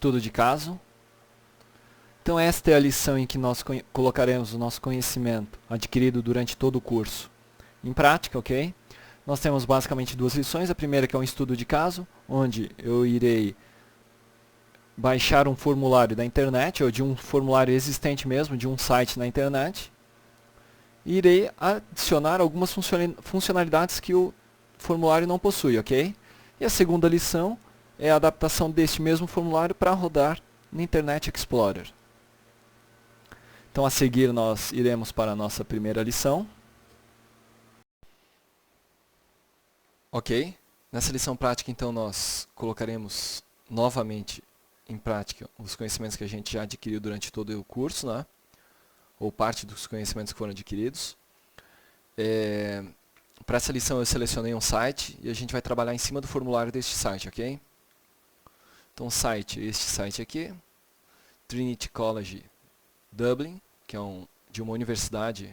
estudo de caso. Então esta é a lição em que nós colocaremos o nosso conhecimento adquirido durante todo o curso em prática, ok? Nós temos basicamente duas lições. A primeira que é um estudo de caso, onde eu irei baixar um formulário da internet, ou de um formulário existente mesmo, de um site na internet, e irei adicionar algumas funcionalidades que o formulário não possui, ok? E a segunda lição é a adaptação deste mesmo formulário para rodar no Internet Explorer. Então a seguir nós iremos para a nossa primeira lição. Ok? Nessa lição prática então nós colocaremos novamente em prática os conhecimentos que a gente já adquiriu durante todo o curso, né? Ou parte dos conhecimentos que foram adquiridos. Para essa lição eu selecionei um site e a gente vai trabalhar em cima do formulário deste site, ok? Então este site aqui, Trinity College Dublin, que é de uma universidade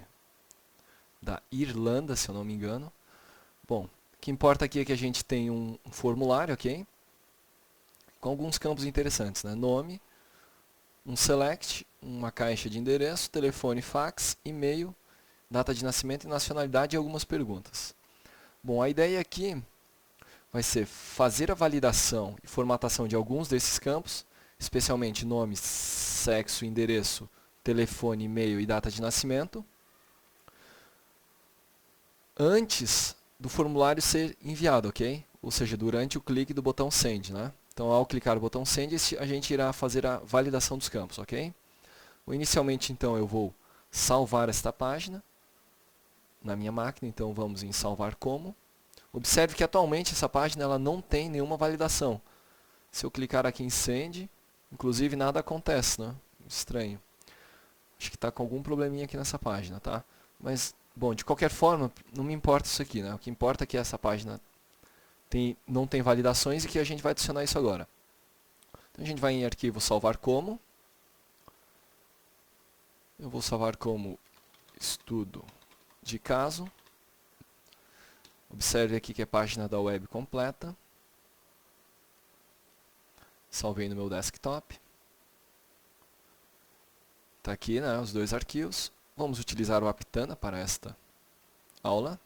da Irlanda, se eu não me engano. Bom, o que importa aqui é que a gente tem um formulário, ok? Com alguns campos interessantes, né? Nome, um select, uma caixa de endereço, telefone, fax, e-mail, data de nascimento e nacionalidade e algumas perguntas. Bom, a ideia aqui vai ser fazer a validação e formatação de alguns desses campos, especialmente nome, sexo, endereço, telefone, e-mail e data de nascimento, antes do formulário ser enviado, ok? Ou seja, durante o clique do botão Send, né? Então, ao clicar no botão Send, a gente irá fazer a validação dos campos, ok? Inicialmente, então, eu vou salvar esta página na minha máquina, então vamos em salvar como. Observe que atualmente essa página ela não tem nenhuma validação. Se eu clicar aqui em Send, inclusive nada acontece, né? Estranho. Acho que está com algum probleminha aqui nessa página, tá? Mas, bom, de qualquer forma, não me importa isso aqui, né? O que importa é que essa página não tem validações e que a gente vai adicionar isso agora. Então a gente vai em arquivo salvar como. Eu vou salvar como estudo de caso. Observe aqui que é a página da web completa. Salvei no meu desktop. Está aqui, né, os dois arquivos. Vamos utilizar o Aptana para esta aula.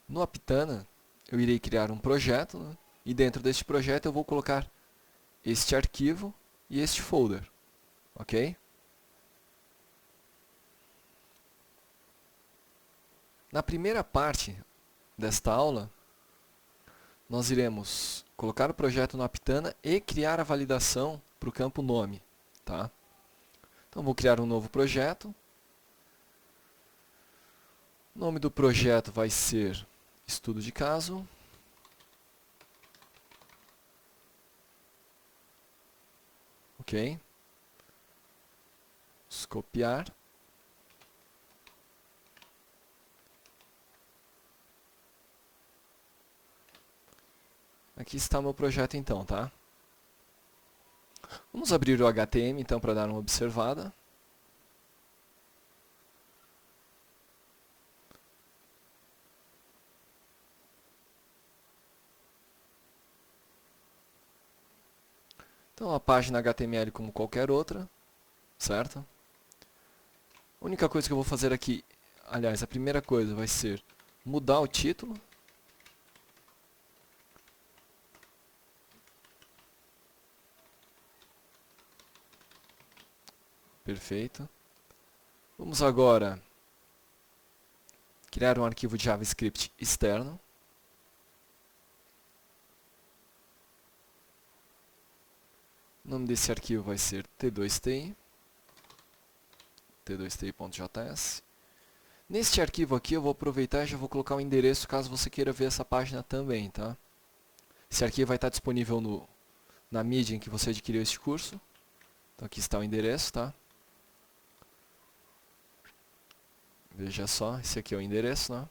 No Aptana, eu irei criar um projeto, né, e dentro deste projeto eu vou colocar este arquivo e este folder. Ok? Na primeira parte desta aula, nós iremos colocar o projeto no Aptana e criar a validação para o campo nome. Tá? Então, vou criar um novo projeto. O nome do projeto vai ser estudo de caso. Ok? Vamos copiar. Aqui está o meu projeto então, tá? Vamos abrir o HTML então para dar uma observada. Então a página HTML como qualquer outra, certo? A única coisa que eu vou fazer aqui, aliás, a primeira coisa vai ser mudar o título. Perfeito. Vamos agora criar um arquivo de JavaScript externo. O nome desse arquivo vai ser t2ti, t2ti.js. Neste arquivo aqui eu vou aproveitar e já vou colocar o endereço caso você queira ver essa página também, tá? Esse arquivo vai estar disponível na mídia em que você adquiriu este curso. Então aqui está o endereço, tá? Veja só, esse aqui é o endereço, né?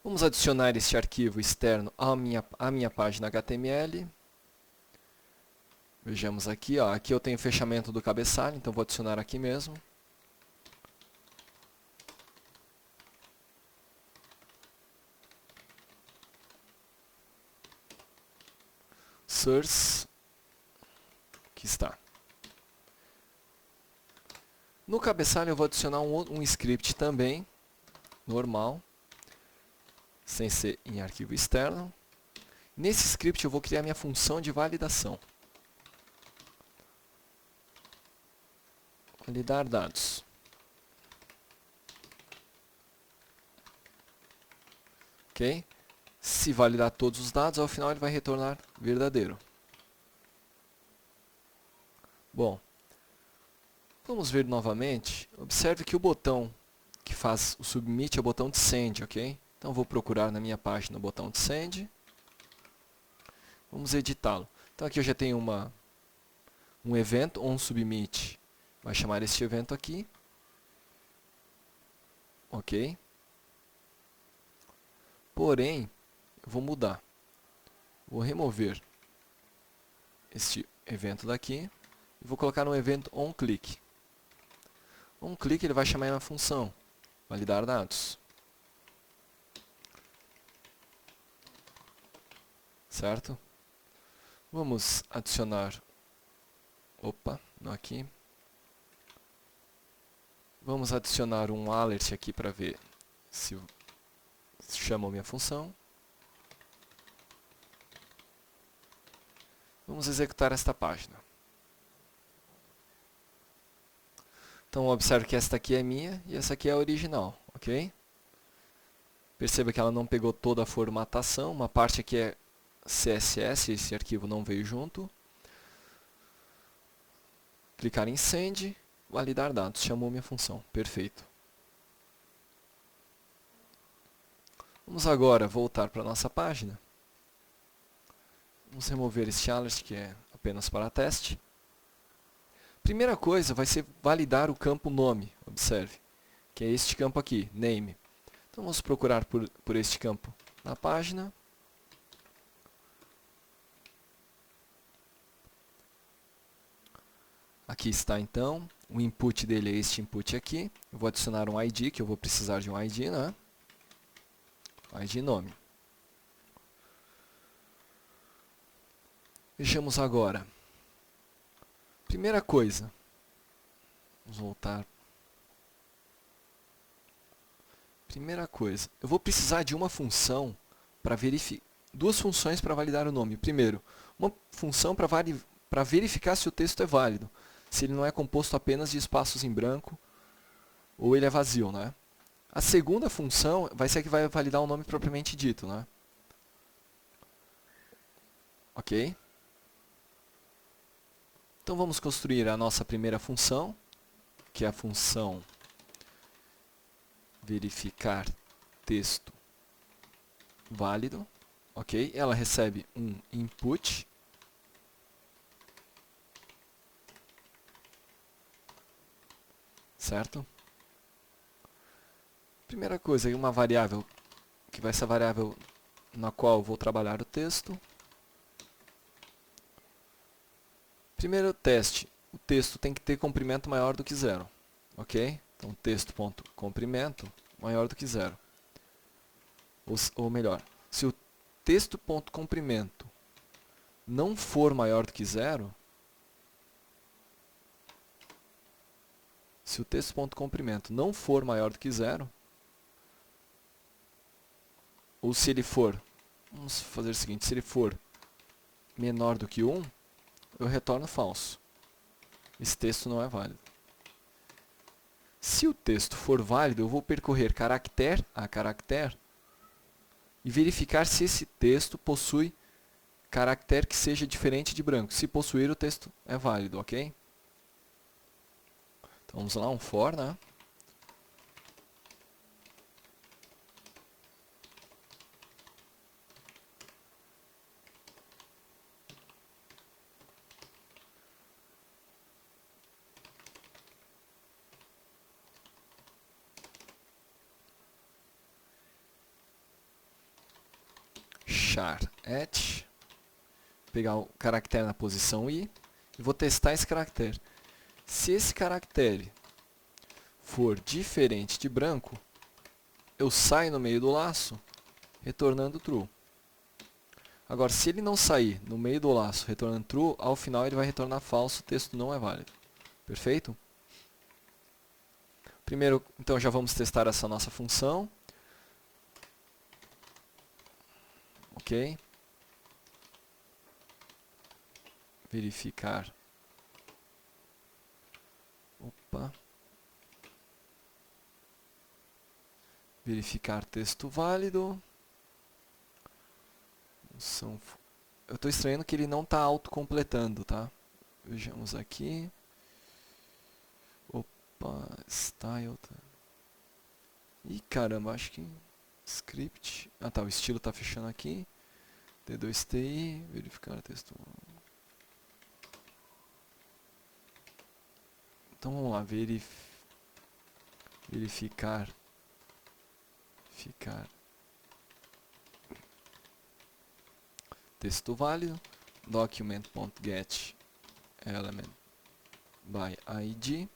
Vamos adicionar este arquivo externo à minha página HTML. Vejamos aqui, ó. Aqui eu tenho o fechamento do cabeçalho, então vou adicionar aqui mesmo. source, que está. No cabeçalho eu vou adicionar um script também, normal, sem ser em arquivo externo. Nesse script eu vou criar minha função de validação. Validar dados. Ok? Se validar todos os dados, ao final ele vai retornar verdadeiro. Bom, vamos ver novamente. Observe que o botão que faz o submit é o botão de send, ok? Então vou procurar na minha página o botão de send. Vamos editá-lo. Então aqui eu já tenho um evento, um submit. Vai chamar este evento aqui. Ok? Porém, eu vou mudar. Vou remover este evento daqui e vou colocar um evento onClick. OnClick ele vai chamar uma função, validar dados. Certo? Vamos adicionar, não aqui. Vamos adicionar um alert aqui para ver se chama a minha função. Vamos executar esta página. Então observe que esta aqui é minha e essa aqui é a original, ok? Perceba que ela não pegou toda a formatação, uma parte aqui é CSS, esse arquivo não veio junto. Clicar em Send, validar dados, chamou minha função, perfeito. Vamos agora voltar para a nossa página. Vamos remover este alert que é apenas para teste. Primeira coisa vai ser validar o campo nome, observe, que é este campo aqui, name. Então vamos procurar por este campo na página. Aqui está então, o input dele é este input aqui. Eu vou adicionar um ID, que eu vou precisar de um ID, né? ID nome. Vejamos agora. Primeira coisa, vamos voltar. Primeira coisa, eu vou precisar de uma função para verificar, duas funções para validar o nome. Primeiro, uma função para verificar se o texto é válido, se ele não é composto apenas de espaços em branco ou ele é vazio, né? A segunda função vai ser a que vai validar o nome propriamente dito, né? Ok? Então vamos construir a nossa primeira função, que é a função verificar texto válido, ok? Ela recebe um input, certo? Primeira coisa, uma variável, que vai ser a variável na qual eu vou trabalhar o texto. Primeiro teste, o texto tem que ter comprimento maior do que 0, ok? Então, texto.comprimento maior do que 0. Ou melhor, se o texto.comprimento não for maior do que 0, se o texto.comprimento não for maior do que 0, ou se ele for, vamos fazer o seguinte, se ele for menor do que 1, eu retorno falso. Esse texto não é válido. Se o texto for válido, eu vou percorrer caractere a caractere e verificar se esse texto possui caractere que seja diferente de branco. Se possuir, o texto é válido, ok? Então vamos lá, um for, né? char@, pegar o caractere na posição i e vou testar esse caractere. Se esse caractere for diferente de branco, eu saio no meio do laço, retornando true. Agora, se ele não sair no meio do laço retornando true, ao final ele vai retornar falso, o texto não é válido. Perfeito? Primeiro, então, já vamos testar essa nossa função. Ok. Verificar. Opa. Verificar texto válido. Eu estou estranhando que ele não está autocompletando, tá? Vejamos aqui. Opa, style. Ih, caramba, acho que script. Ah, tá, o estilo está fechando aqui. D2TI, verificar texto. Então vamos lá, verificar. Texto válido, document.get element by id,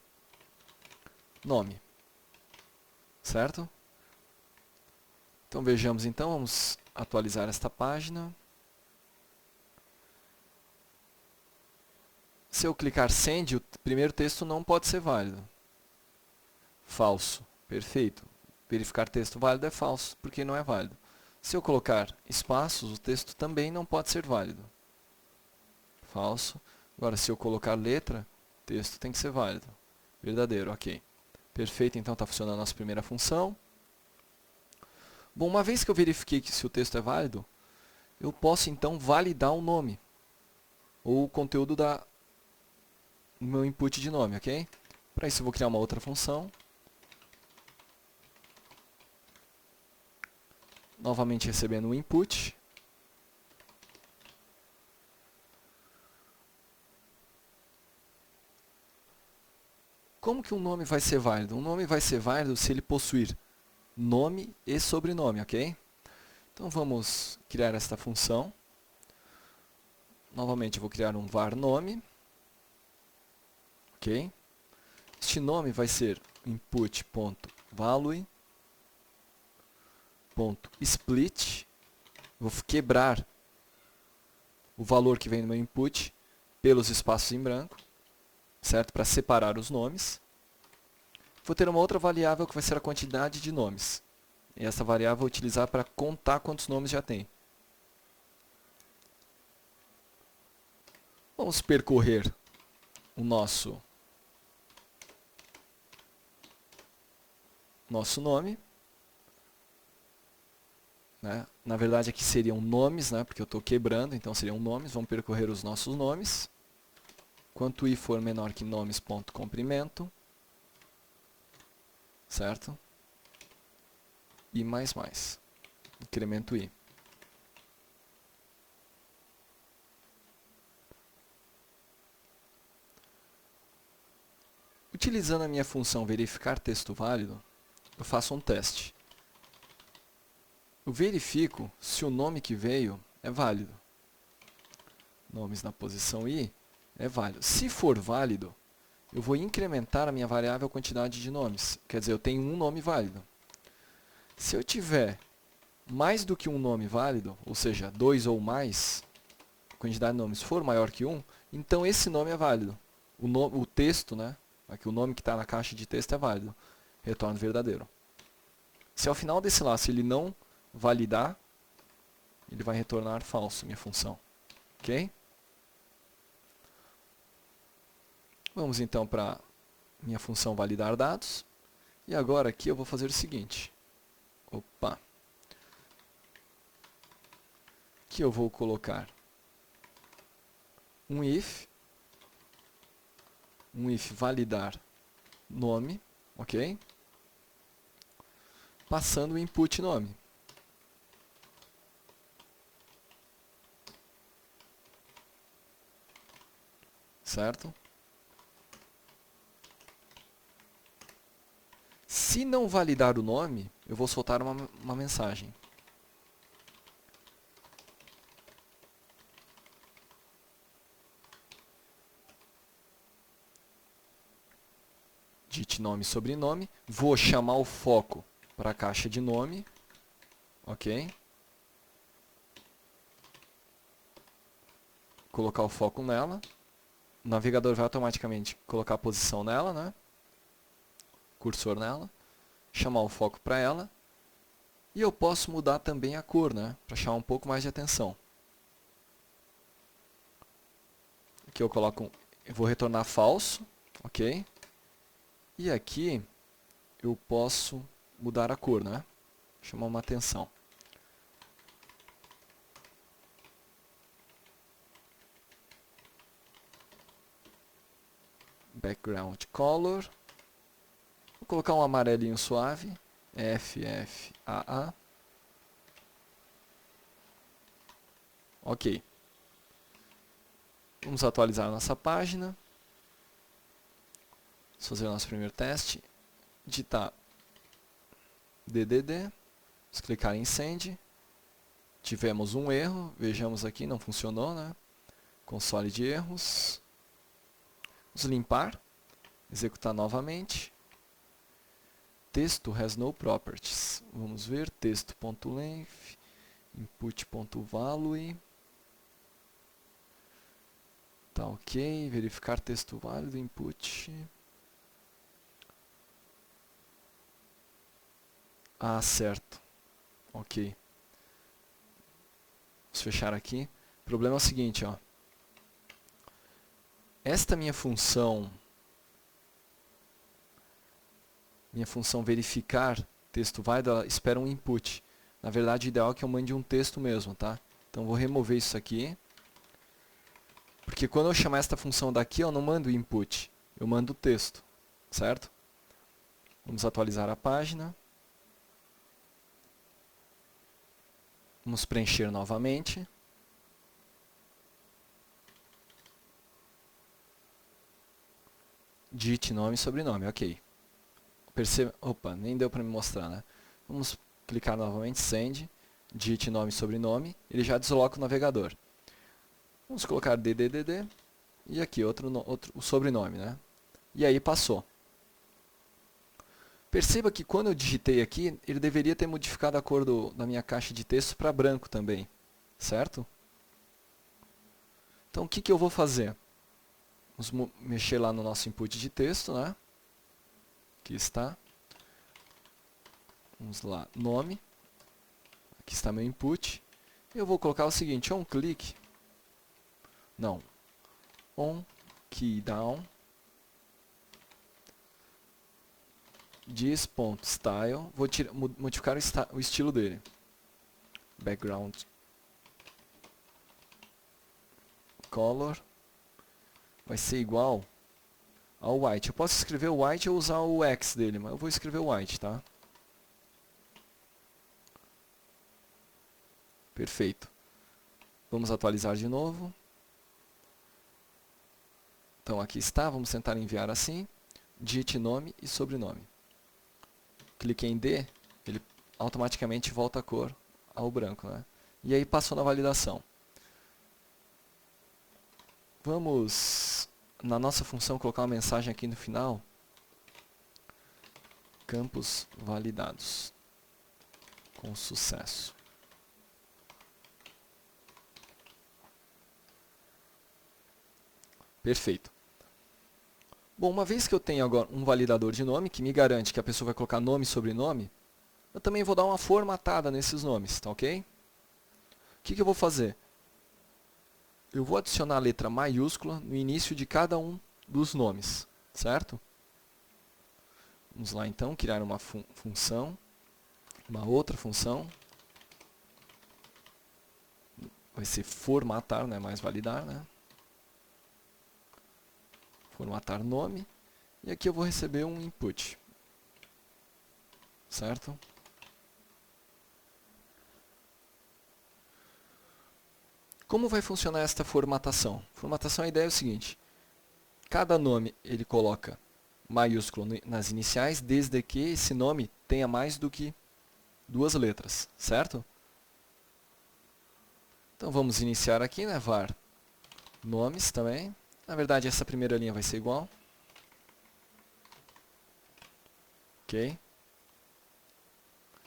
nome, certo? Então vejamos então, vamos atualizar esta página. Se eu clicar send, o primeiro texto não pode ser válido. Falso, perfeito. Verificar texto válido é falso, porque não é válido. Se eu colocar espaços, o texto também não pode ser válido. Falso. Agora, se eu colocar letra, o texto tem que ser válido. Verdadeiro, ok. Perfeito, então está funcionando a nossa primeira função. Bom, uma vez que eu verifiquei que se o texto é válido, eu posso então validar o nome, ou o conteúdo do meu input de nome, ok? Para isso eu vou criar uma outra função. Novamente recebendo o input. Como que um nome vai ser válido? Um nome vai ser válido se ele possuir nome e sobrenome, ok? Então vamos criar esta função. Novamente eu vou criar um var nome. Ok? Este nome vai ser input.value.split. Vou quebrar o valor que vem no meu input pelos espaços em branco, certo? Para separar os nomes. Vou ter uma outra variável que vai ser a quantidade de nomes. E essa variável eu vou utilizar para contar quantos nomes já tem. Vamos percorrer o nosso nome. Né? Na verdade aqui seriam nomes, né? Porque eu estou quebrando, então seriam nomes. Vamos percorrer os nossos nomes. Quanto i for menor que nomes.comprimento, certo? I mais, incremento i. Utilizando a minha função verificar texto válido, eu faço um teste. Eu verifico se o nome que veio é válido. Nomes na posição i é válido. Se for válido, eu vou incrementar a minha variável quantidade de nomes. Quer dizer, eu tenho um nome válido. Se eu tiver mais do que um nome válido, ou seja, 2 ou mais, a quantidade de nomes for maior que 1, então esse nome é válido. O texto, né? Aqui o nome que está na caixa de texto é válido. Retorno verdadeiro. Se ao final desse laço ele não validar, ele vai retornar falso, minha função. Ok? Vamos então para minha função validar dados. E agora aqui eu vou fazer o seguinte. Opa! Aqui eu vou colocar um if validar nome, ok? Passando o input nome. Certo? Se não validar o nome, eu vou soltar uma mensagem. Digite nome e sobrenome. Vou chamar o foco para a caixa de nome. Ok? colocar o foco nela. O navegador vai automaticamente colocar a posição nela, né? Cursor nela. Chamar o foco para ela. E eu posso mudar também a cor, né? Para chamar um pouco mais de atenção. Aqui eu coloco, eu vou retornar falso, ok? E aqui eu posso mudar a cor, né? Chamar uma atenção. Background color. Vou colocar um amarelinho suave. FFAA. Ok. Vamos atualizar a nossa página. Vamos fazer o nosso primeiro teste. Digitar DDD. Vamos clicar em Send. Tivemos um erro. Vejamos aqui, não funcionou, né? Console de erros. Vamos limpar. Executar novamente. Texto has no properties. Vamos ver. Texto.length. Input.value. Tá ok. Verificar texto válido. Input. Ah, certo. Ok. Vamos fechar aqui. O problema é o seguinte, ó. Esta minha função verificar texto válido, ela espera um input. Na verdade, o ideal é que eu mande um texto mesmo, tá? Então, vou remover isso aqui. Porque quando eu chamar esta função daqui, eu não mando input. Eu mando o texto, certo? Vamos atualizar a página. Vamos preencher novamente. Digite nome e sobrenome, ok. Perceba, opa, nem deu para me mostrar, né? Vamos clicar novamente, Send, digite nome e sobrenome, ele já desloca o navegador. Vamos colocar DDDD e aqui o sobrenome, né? E aí passou. Perceba que quando eu digitei aqui, ele deveria ter modificado a cor da minha caixa de texto para branco também, certo? Então o que eu vou fazer? Vamos mexer lá no nosso input de texto, né? Aqui está. Vamos lá, nome. Aqui está meu input. Eu vou colocar o seguinte, on click. Não. On key down. This.style. Vou modificar o estilo dele. Background color. Vai ser igual ao white. Eu posso escrever o white ou usar o X dele, mas eu vou escrever o white, tá? Perfeito. Vamos atualizar de novo. Então aqui está, vamos tentar enviar assim. Digite nome e sobrenome. Clique em D, ele automaticamente volta a cor ao branco, né? E aí passou na validação. Vamos, na nossa função, colocar uma mensagem aqui no final. Campos validados. Com sucesso. Perfeito. Bom, uma vez que eu tenho agora um validador de nome, que me garante que a pessoa vai colocar nome e sobrenome, eu também vou dar uma formatada nesses nomes, tá ok? O que eu vou fazer? Eu vou adicionar a letra maiúscula no início de cada um dos nomes, certo? Vamos lá então, criar uma função, uma outra função. Vai ser formatar, não é mais validar, né? Formatar nome. E aqui eu vou receber um input. Certo? Como vai funcionar esta formatação? Formatação, a ideia é o seguinte. Cada nome ele coloca maiúsculo nas iniciais, desde que esse nome tenha mais do que duas letras. Certo? Então vamos iniciar aqui, né? Var nomes também. Na verdade, essa primeira linha vai ser igual. Ok.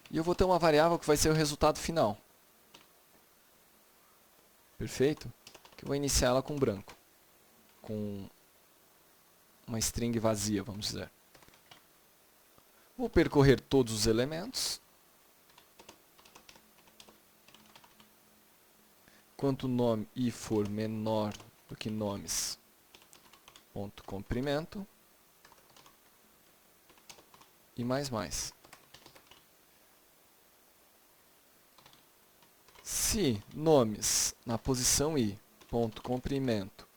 E eu vou ter uma variável que vai ser o resultado final. Perfeito? que eu vou iniciar ela com branco, com uma string vazia, vamos dizer. Vou percorrer todos os elementos. Enquanto o nome i for menor do que nomes, ponto comprimento, e mais. Se nomes na posição i, ponto comprimento,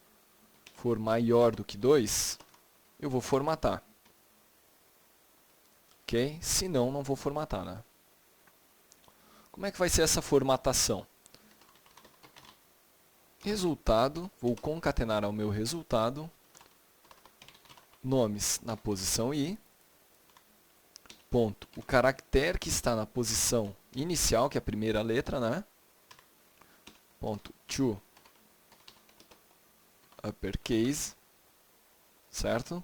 for maior do que 2, eu vou formatar. Ok? Se não, não vou formatar, né? Como é que vai ser essa formatação? Resultado, vou concatenar ao meu resultado nomes na posição i, ponto, o caractere que está na posição inicial, que é a primeira letra, né? Ponto to uppercase, certo?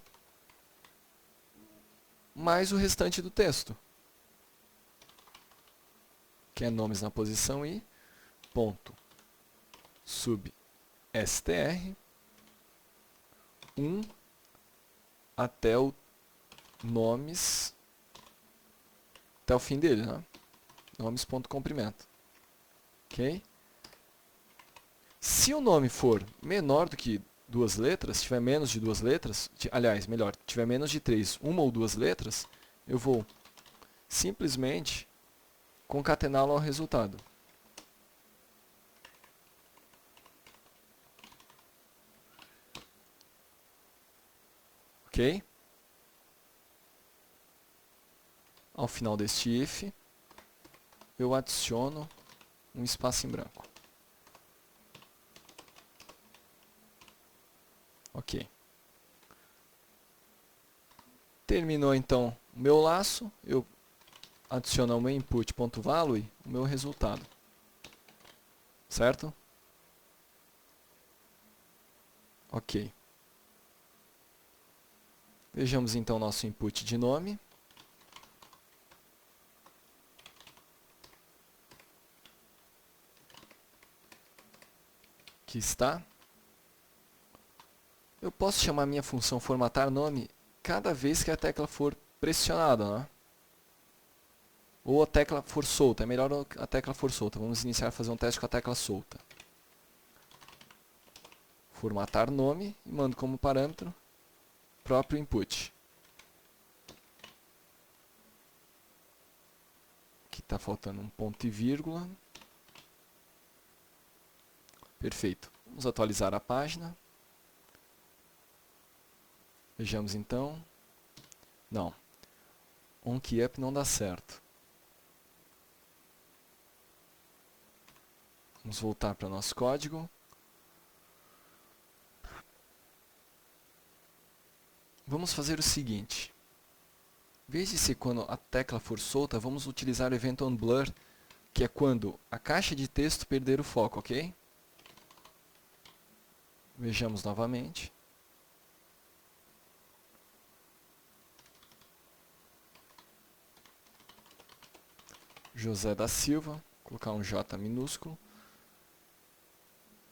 Mais o restante do texto, que é nomes na posição i, ponto sub str 1 até o nomes, até o fim dele, né? Nomes ponto comprimento. Ok? Se o nome for menor do que 2 letras, tiver menos de 2 letras, aliás, melhor, tiver menos de 3, uma ou 2 letras, eu vou simplesmente concatená-lo ao resultado. Ok? Ao final deste if, eu adiciono um espaço em branco. Ok. Terminou então o meu laço, eu adiciono ao meu input.value o meu resultado. Certo? Ok. Vejamos então nosso input de nome. Aqui está. Eu posso chamar minha função formatar nome cada vez que a tecla for pressionada, né? Ou a tecla for solta. É melhor a tecla for solta. Vamos iniciar a fazer um teste com a tecla solta. Formatar nome e mando como parâmetro próprio input. Aqui está faltando um ponto e vírgula. Perfeito. Vamos atualizar a página. Vejamos então. Não. OnKeyUp não dá certo. Vamos voltar para o nosso código. Vamos fazer o seguinte. Em vez de ser quando a tecla for solta, vamos utilizar o evento onBlur, que é quando a caixa de texto perder o foco, ok? Vejamos novamente. José da Silva, colocar um J minúsculo.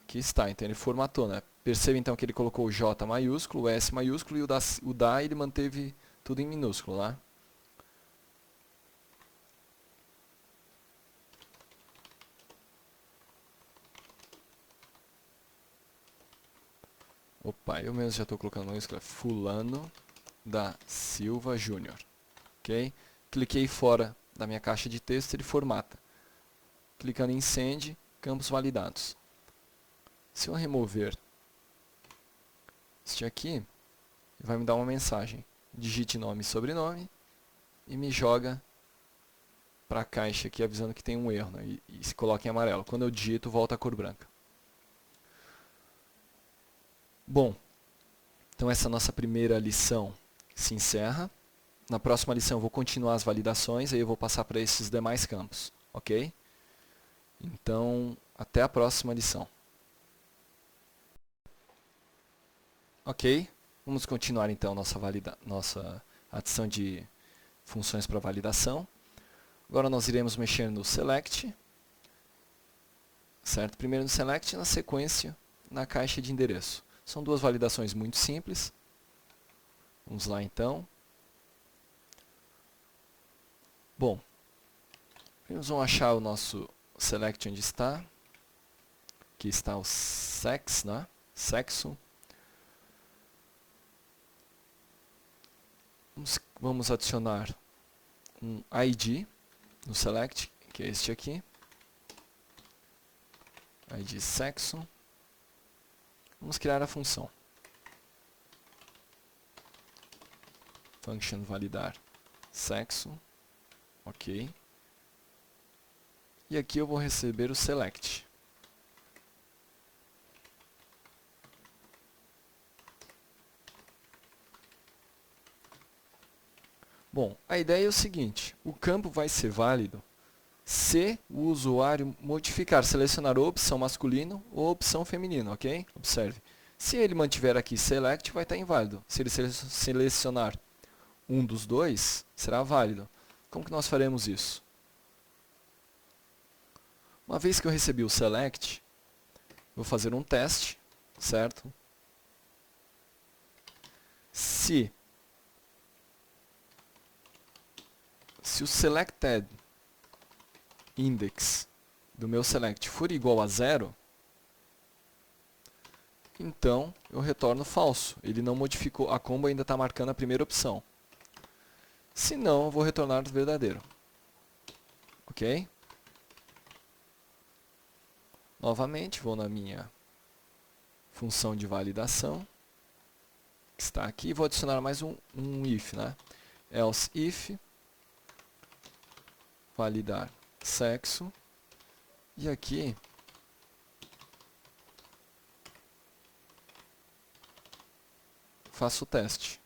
Aqui está, então ele formatou, né? Perceba então que ele colocou o J maiúsculo, o S maiúsculo e o da ele manteve tudo em minúsculo, lá. Opa, eu mesmo já estou colocando maiúsculo, Fulano da Silva Júnior. Ok? Cliquei fora da minha caixa de texto, ele formata. Clicando em Send, campos validados. Se eu remover este aqui, vai me dar uma mensagem. Digite nome e sobrenome e me joga para a caixa aqui avisando que tem um erro, né? e se coloca em amarelo. Quando eu digito, volta a cor branca. Bom, então essa nossa primeira lição se encerra. Na próxima lição eu vou continuar as validações, aí eu vou passar para esses demais campos, ok? Então, até a próxima lição. Ok, vamos continuar então nossa adição de funções para validação. Agora nós iremos mexer no select, certo? Primeiro no select, na sequência na caixa de endereço. São duas validações muito simples. Vamos lá então. Bom, vamos achar o nosso select onde está. Aqui está o sex, né? Sexo. Vamos adicionar um ID no select, que é este aqui. ID sexo. Vamos criar a função. Function validar sexo. Ok. E aqui eu vou receber o select. Bom, a ideia é o seguinte, o campo vai ser válido se o usuário modificar, selecionar ou opção masculino ou opção feminino, ok? Observe. Se ele mantiver aqui select, vai estar inválido. Se ele selecionar um dos dois, será válido. Como que nós faremos isso? Uma vez que eu recebi o select, vou fazer um teste, certo? Se o selected index do meu select for igual a 0, então eu retorno falso. Ele não modificou, a combo ainda está marcando a primeira opção. Se não, eu vou retornar verdadeiro. Ok? Novamente, vou na minha função de validação, que está aqui, e vou adicionar mais um if, né? Else if, validar sexo, e aqui faço o teste.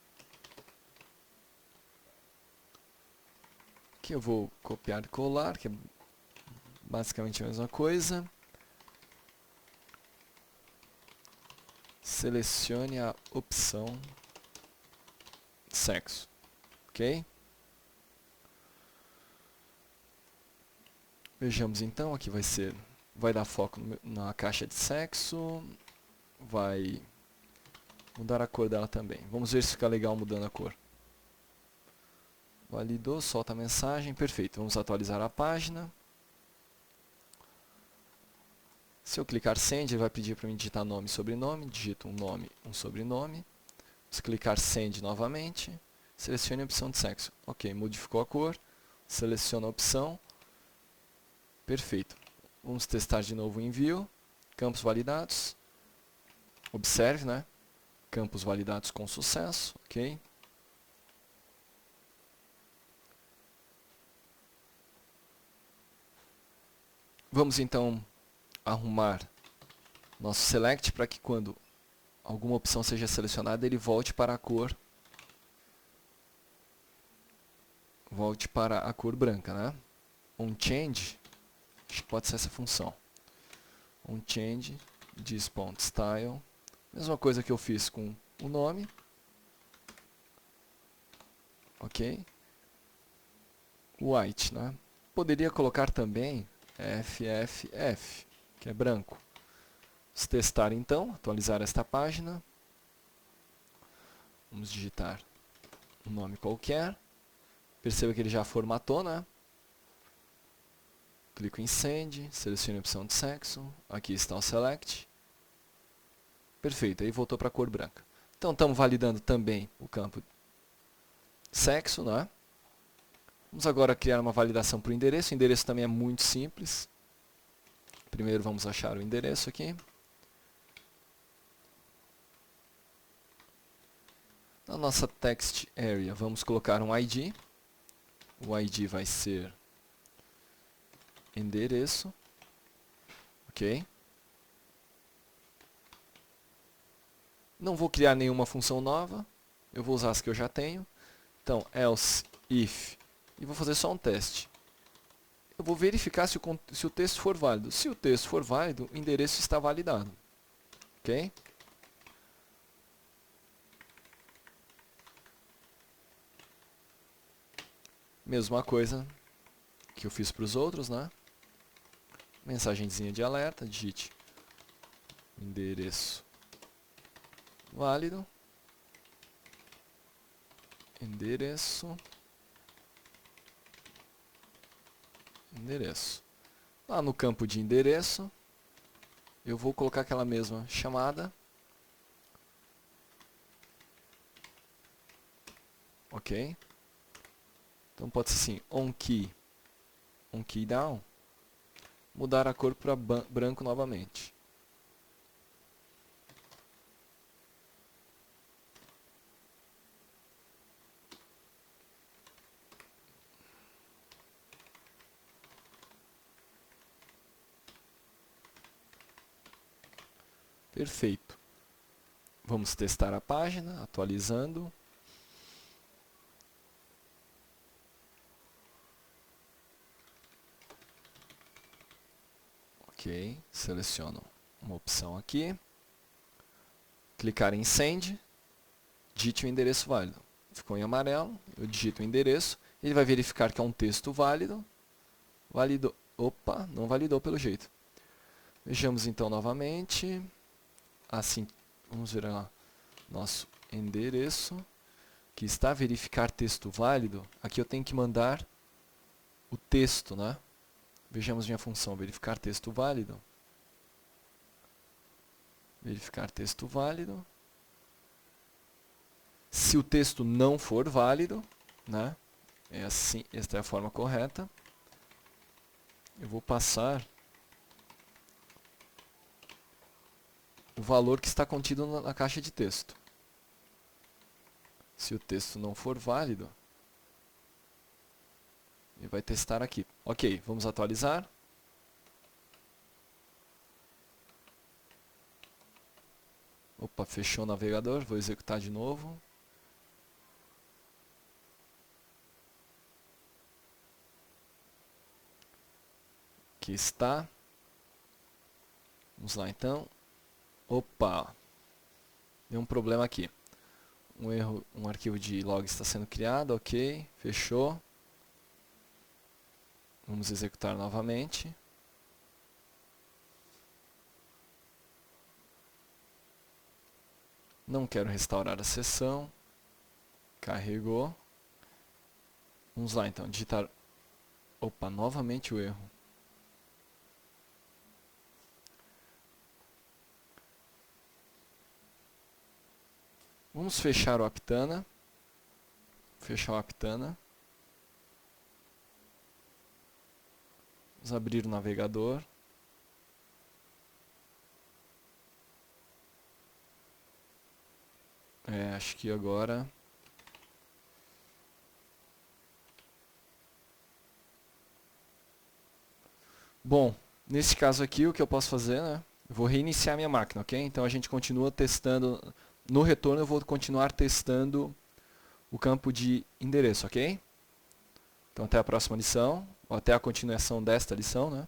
Aqui eu vou copiar e colar, que é basicamente a mesma coisa. Selecione a opção sexo, ok? Vejamos então, aqui vai dar foco na caixa de sexo, vai mudar a cor dela também. Vamos ver se fica legal mudando a cor. Validou, solta a mensagem, perfeito. Vamos atualizar a página. Se eu clicar Send, ele vai pedir para mim digitar nome e sobrenome. Digito um nome, um sobrenome. Se clicar Send novamente, selecione a opção de sexo. Ok, modificou a cor, seleciona a opção. Perfeito. Vamos testar de novo o envio. Campos validados. Observe, né? Campos validados com sucesso. Ok. Vamos então arrumar nosso select para que quando alguma opção seja selecionada, ele volte para a cor branca, né? OnChange, acho que pode ser essa função. OnChange dis.style, mesma coisa que eu fiz com o nome. Ok? White, né? Poderia colocar também FFF, que é branco. Vamos testar então, atualizar esta página. Vamos digitar um nome qualquer. Perceba que ele já formatou, né? Clico em Send, seleciono a opção de sexo. Aqui está o Select. Perfeito, aí voltou para a cor branca. Então estamos validando também o campo sexo, né? Vamos agora criar uma validação para o endereço. O endereço também é muito simples. Primeiro vamos achar o endereço aqui. Na nossa text area, vamos colocar um ID. O ID vai ser endereço. Ok? Não vou criar nenhuma função nova. Eu vou usar as que eu já tenho. Então, else if. E vou fazer só um teste. Eu vou verificar se o texto for válido. Se o texto for válido, o endereço está validado. Ok? Mesma coisa que eu fiz para os outros, né? Mensagenzinha de alerta, digite endereço válido, endereço. Lá no campo de endereço, eu vou colocar aquela mesma chamada. Ok? Então pode ser assim, onKey down, mudar a cor para branco novamente. Perfeito. Vamos testar a página, atualizando. Ok, seleciono uma opção aqui. Clicar em Send, digite o endereço válido. Ficou em amarelo, eu digito o endereço, ele vai verificar que é um texto válido. Validou. Opa, não validou pelo jeito. Vejamos então novamente. Assim, vamos ver lá. Nosso endereço, que está a verificar texto válido. Aqui eu tenho que mandar o texto, né? Vejamos minha função, verificar texto válido. Verificar texto válido. Se o texto não for válido, né? É assim, esta é a forma correta. Eu vou passar o valor que está contido na caixa de texto. Se o texto não for válido, ele vai testar aqui. Ok, vamos atualizar. Opa, fechou o navegador, vou executar de novo. Aqui está. Vamos lá então. Opa, deu um problema aqui. Um erro, um arquivo de log está sendo criado, ok, fechou. Vamos executar novamente. Não quero restaurar a sessão. Carregou. Vamos lá então, digitar... Opa, novamente o erro. Vamos fechar o Aptana. Fechar o Aptana. Vamos abrir o navegador. Acho que agora... Bom, nesse caso aqui o que eu posso fazer, né? Eu vou reiniciar minha máquina, ok? Então a gente continua testando... No retorno eu vou continuar testando o campo de endereço, ok? Então até a próxima lição, ou até a continuação desta lição, né?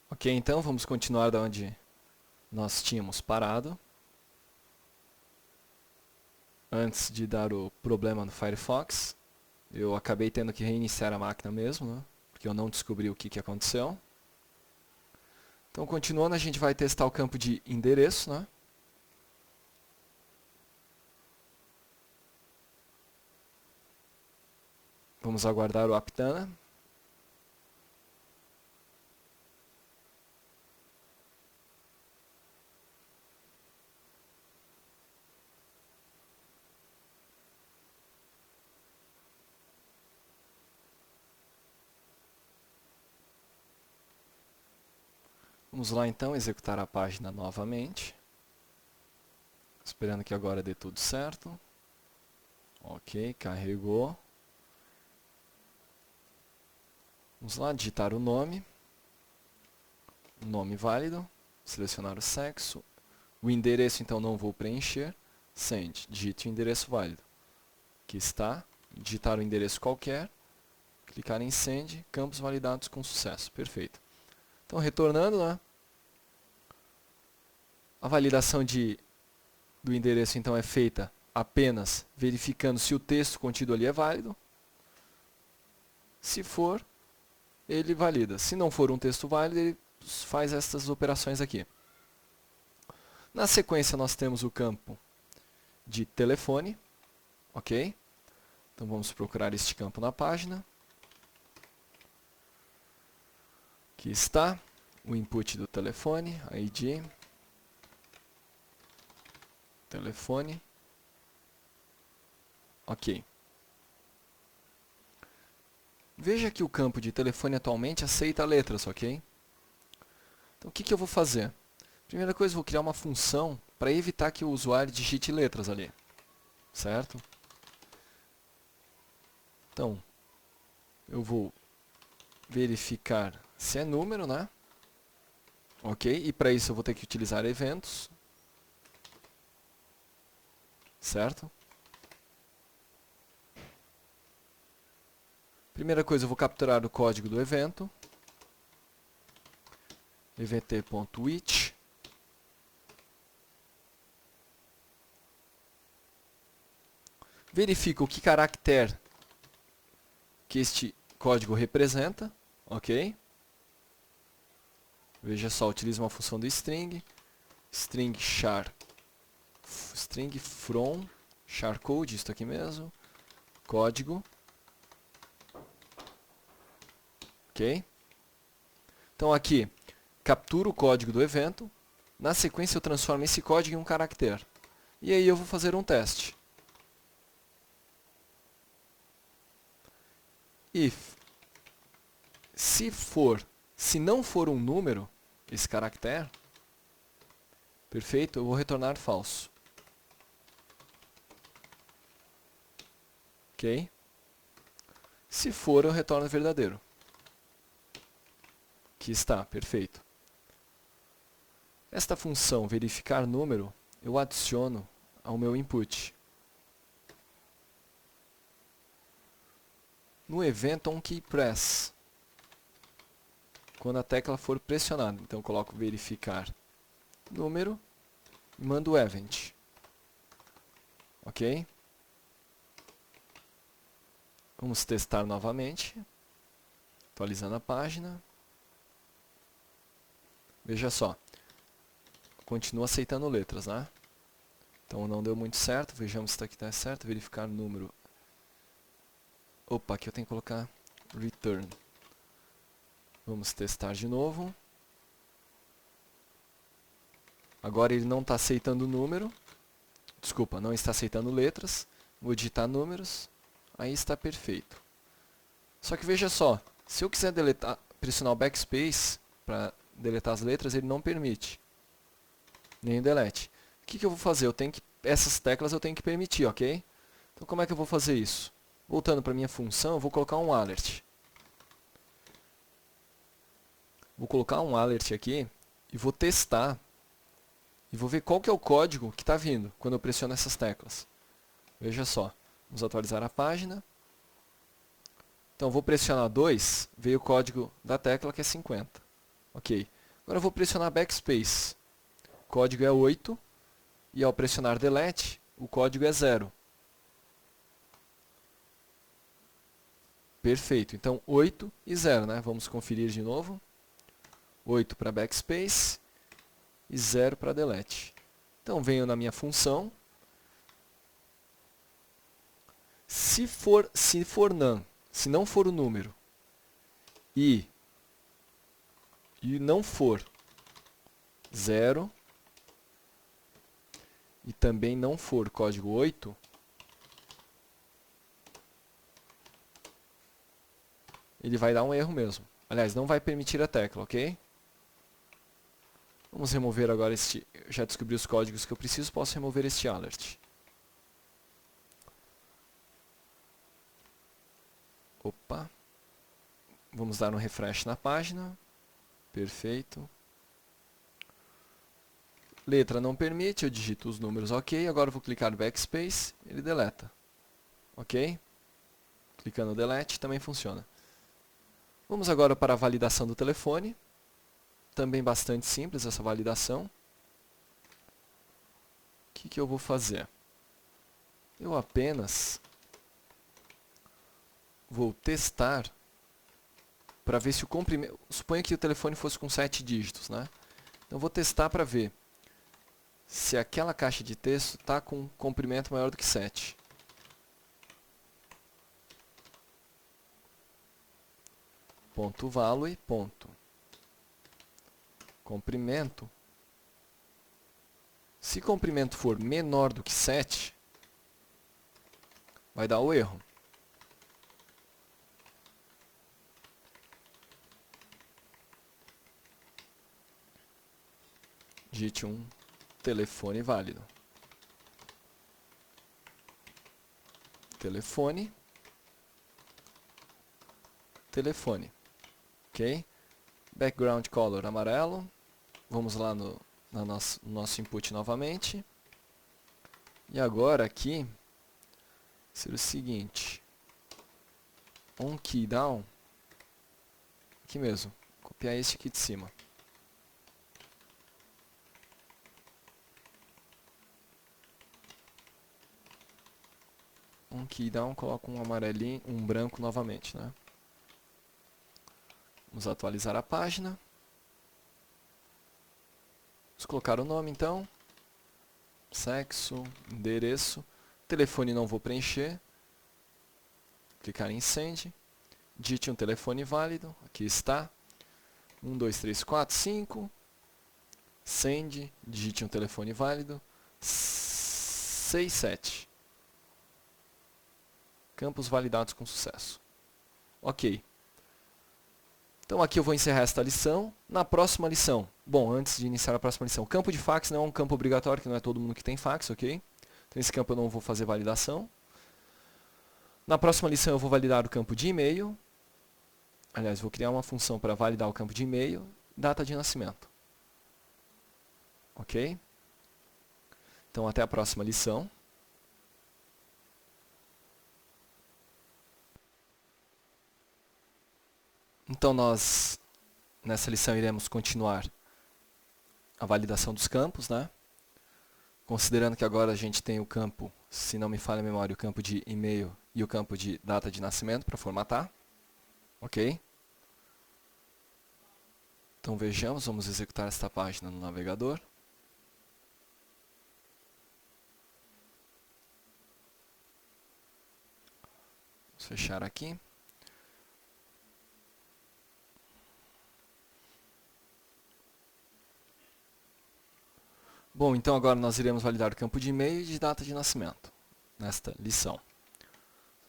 Ok, então vamos continuar da onde nós tínhamos parado. Antes de dar o problema no Firefox, eu acabei tendo que reiniciar a máquina mesmo, né? Porque eu não descobri o que aconteceu. Então, continuando, a gente vai testar o campo de endereço, né? Vamos aguardar o Aptana. Vamos lá então executar a página novamente. Esperando que agora dê tudo certo. Ok, carregou. Vamos lá digitar o nome. Nome válido. Selecionar o sexo. O endereço então não vou preencher. Send. Digite o endereço válido. Aqui está. Digitar o endereço qualquer. Clicar em Send. Campos validados com sucesso. Perfeito. Então retornando, né? A validação do endereço então é feita apenas verificando se o texto contido ali é válido. Se for, ele valida. Se não for um texto válido, ele faz essas operações aqui. Na sequência, nós temos o campo de telefone, ok? Então vamos procurar este campo na página. Aqui está o input do telefone, ID, telefone, ok. Veja que o campo de telefone atualmente aceita letras, ok? Então o que eu vou fazer? Primeira coisa, eu vou criar uma função para evitar que o usuário digite letras ali, certo? Então, eu vou verificar se é número, né? Ok, e para isso eu vou ter que utilizar eventos, certo? Primeira coisa, eu vou capturar o código do evento, evt.which, verifico que caractere que este código representa, ok? Veja só, utiliza uma função do string, string from, charcode, isso aqui mesmo, código, ok? Então aqui, capturo o código do evento, na sequência eu transformo esse código em um caractere, e aí eu vou fazer um teste. If, se não for um número, esse caractere, perfeito, eu vou retornar falso. Ok? Se for, eu retorno verdadeiro. Aqui está, perfeito. Esta função verificar número, eu adiciono ao meu input. No evento, um key press. Quando a tecla for pressionada. Então eu coloco verificar número e mando o event. Ok? Vamos testar novamente. Atualizando a página. Veja só. Continua aceitando letras, né? Então não deu muito certo. Vejamos se aqui está certo. Verificar número. Opa, aqui eu tenho que colocar return. Vamos testar de novo. Agora ele não está aceitando o número. Desculpa, não está aceitando letras. Vou digitar números. Aí está perfeito. Só que veja só. Se eu quiser deletar, pressionar o backspace para deletar as letras, ele não permite. Nem o delete. O que eu vou fazer? Essas teclas eu tenho que permitir, ok? Então como é que eu vou fazer isso? Voltando para a minha função, eu vou colocar um alert. Vou colocar um alert aqui e vou testar. E vou ver qual que é o código que está vindo quando eu pressiono essas teclas. Veja só. Vamos atualizar a página. Então, vou pressionar 2, veio o código da tecla que é 50. Ok. Agora eu vou pressionar backspace. O código é 8. E ao pressionar delete, o código é 0. Perfeito. Então, 8 e 0, né? Vamos conferir de novo. 8 para backspace e 0 para delete. Então, venho na minha função. Se não for o número e não for 0 e também não for código 8, ele vai dar um erro mesmo. Aliás, não vai permitir a tecla, ok? Vamos remover agora este... Já descobri os códigos que eu preciso, posso remover este alert. Opa. Vamos dar um refresh na página. Perfeito. Letra não permite, eu digito os números ok. Agora eu vou clicar no backspace, ele deleta. Ok? Clicando no delete também funciona. Vamos agora para a validação do telefone. Também bastante simples essa validação. O que eu vou fazer? Eu apenas vou testar para ver se o comprimento... Suponha que o telefone fosse com 7 dígitos, né? Então eu vou testar para ver se aquela caixa de texto está com um comprimento maior do que 7. Ponto value, ponto comprimento. Se comprimento for menor do que 7, vai dar o erro. Digite um telefone válido. Telefone. Telefone. Ok? Background color amarelo. Vamos lá no nosso input novamente. E agora aqui, será o seguinte. On key down. Aqui mesmo. Copiar este aqui de cima. Um key down, coloco um amarelinho, um branco novamente, né? Vamos atualizar a página. Vamos colocar o nome então. Sexo, endereço. Telefone não vou preencher. Clicar em Send. Digite um telefone válido. Aqui está. 1, 2, 3, 4, 5. Send. Digite um telefone válido. 6, 7. Campos validados com sucesso. Ok. Então aqui eu vou encerrar esta lição. Na próxima lição, bom, antes de iniciar a próxima lição, o campo de fax não é um campo obrigatório, que não é todo mundo que tem fax, ok? Então esse campo eu não vou fazer validação. Na próxima lição eu vou validar o campo de e-mail. Aliás, vou criar uma função para validar o campo de e-mail, data de nascimento. Ok? Então até a próxima lição. Então nós, nessa lição, iremos continuar a validação dos campos, né? Considerando que agora a gente tem o campo, se não me falha a memória, o campo de e-mail e o campo de data de nascimento para formatar. Ok? Então vejamos, vamos executar esta página no navegador. Vamos fechar aqui. Bom, então agora nós iremos validar o campo de e-mail e de data de nascimento, nesta lição.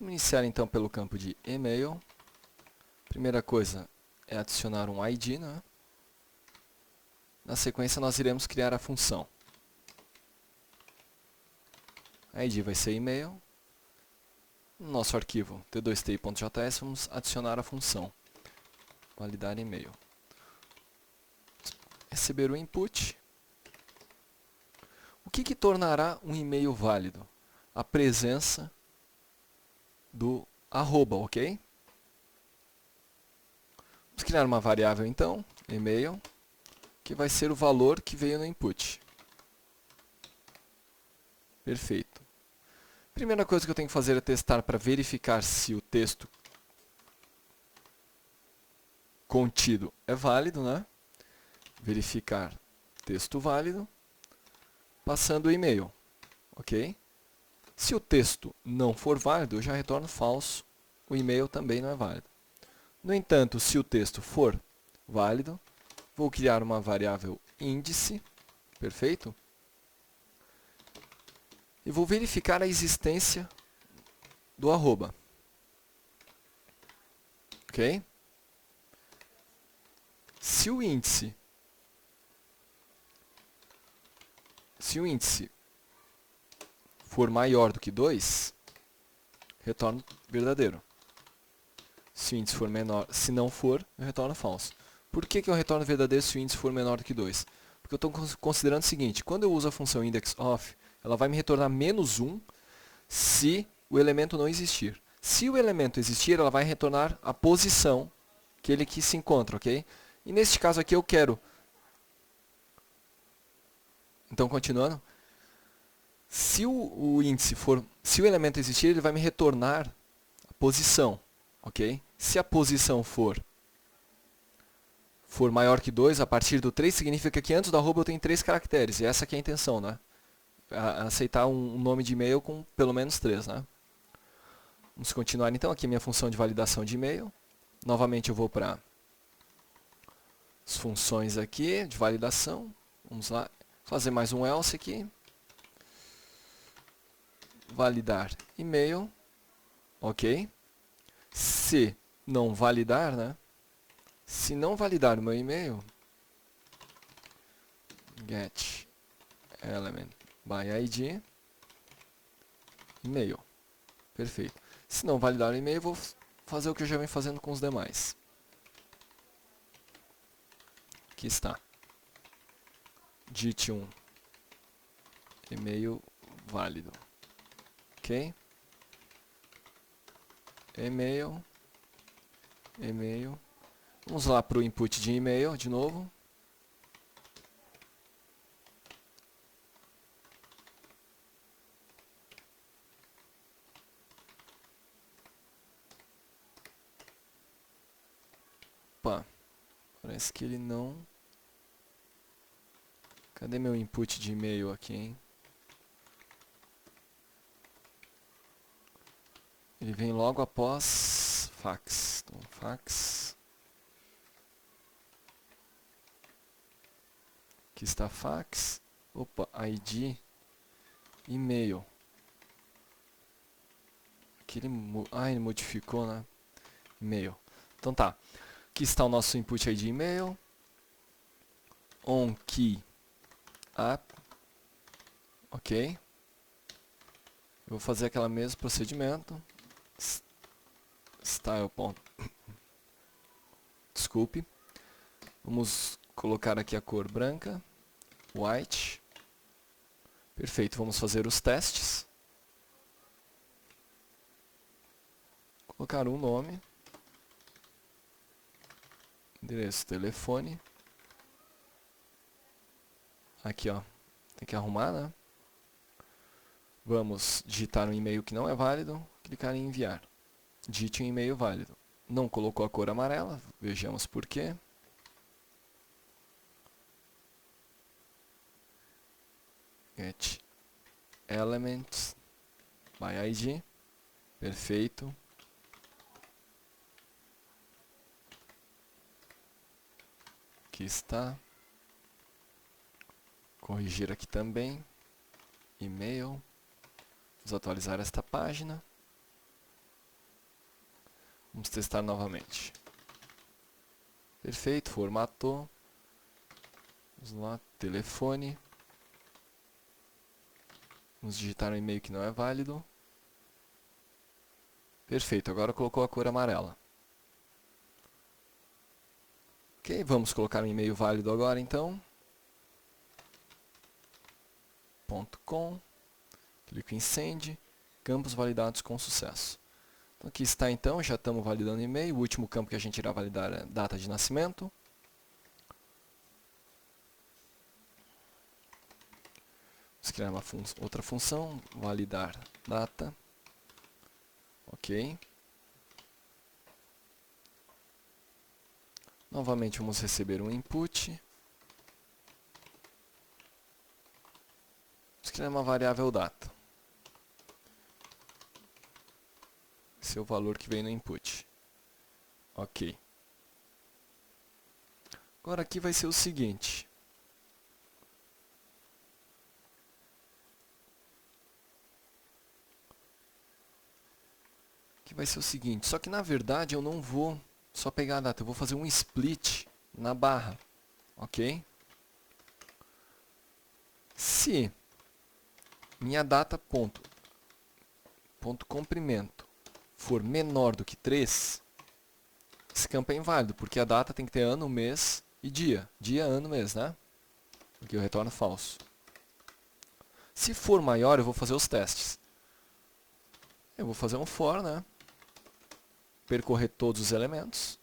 Vamos iniciar então pelo campo de e-mail. Primeira coisa é adicionar um ID, né? Na sequência nós iremos criar a função. A ID vai ser e-mail. No nosso arquivo t2ti.js vamos adicionar a função. Validar e-mail. Receber o input. O que tornará um e-mail válido? A presença do arroba, ok? Vamos criar uma variável então, e-mail, que vai ser o valor que veio no input. Perfeito. Primeira coisa que eu tenho que fazer é testar para verificar se o texto contido é válido, né? Verificar texto válido. Passando o e-mail, ok? Se o texto não for válido, eu já retorno falso, o e-mail também não é válido. No entanto, se o texto for válido, vou criar uma variável índice, perfeito? E vou verificar a existência do arroba, ok? Se o índice for maior do que 2, retorno verdadeiro. Se o índice for menor, se não for, eu retorno falso. Por que eu retorno verdadeiro se o índice for menor do que 2? Porque eu estou considerando o seguinte, quando eu uso a função indexOf, ela vai me retornar menos 1 se o elemento não existir. Se o elemento existir, ela vai retornar a posição que ele aqui se encontra, ok? E neste caso aqui eu quero... Então, continuando, se o índice for, se o elemento existir, ele vai me retornar a posição, ok? Se a posição for for maior que 2, a partir do 3 significa que antes do arroba eu tenho 3 caracteres. E essa aqui é a intenção, né? Aceitar um nome de e-mail com pelo menos 3, né? Vamos continuar então aqui a minha função de validação de e-mail. Novamente eu vou para as funções aqui de validação. Vamos lá, fazer mais um else aqui. Validar e-mail. Ok. Se não validar, né? Se não validar o meu e-mail, get element by id e-mail. Perfeito. Se não validar o e-mail, eu vou fazer o que eu já venho fazendo com os demais. Aqui está. Digite um e-mail válido. Ok? E-mail. E-mail. Vamos lá para o input de e-mail de novo. Opa, parece que ele não... Cadê meu input de e-mail aqui, hein? Ele vem logo após fax. Então, fax. Aqui está fax. Opa, ID. E-mail. Aqui ele modificou, né? E-mail. Então tá. Aqui está o nosso input ID e-mail. OnKey app. Ok. Eu vou fazer aquele mesmo procedimento. Style. Desculpe. Vamos colocar aqui a cor branca. White. Perfeito. Vamos fazer os testes. Colocar um nome. Endereço, telefone. Aqui, ó. Tem que arrumar, né? Vamos digitar um e-mail que não é válido. Clicar em enviar. Digite um e-mail válido. Não colocou a cor amarela. Vejamos por quê. Get elements by ID. Perfeito. Aqui está. Corrigir aqui também. E-mail. Vamos atualizar esta página. Vamos testar novamente. Perfeito, formatou. Vamos lá, telefone. Vamos digitar um e-mail que não é válido. Perfeito, agora colocou a cor amarela. Ok, vamos colocar um e-mail válido agora então. .com. Clico em Send. Campos validados com sucesso. Então, aqui está então, já estamos validando o e-mail. O último campo que a gente irá validar é data de nascimento. Vamos criar uma outra função, validar data. Ok. Novamente vamos receber um input. Vamos criar uma variável data. Esse é o valor que vem no input. Ok. Agora aqui vai ser o seguinte. Aqui vai ser o seguinte, só que na verdade eu não vou só pegar a data, eu vou fazer um split na barra. Ok? Se minha data ponto comprimento for menor do que 3, esse campo é inválido, porque a data tem que ter ano, mês e dia. Dia, ano, mês, né? Porque eu retorno falso. Se for maior, eu vou fazer os testes. Eu vou fazer um for, né? Percorrer todos os elementos.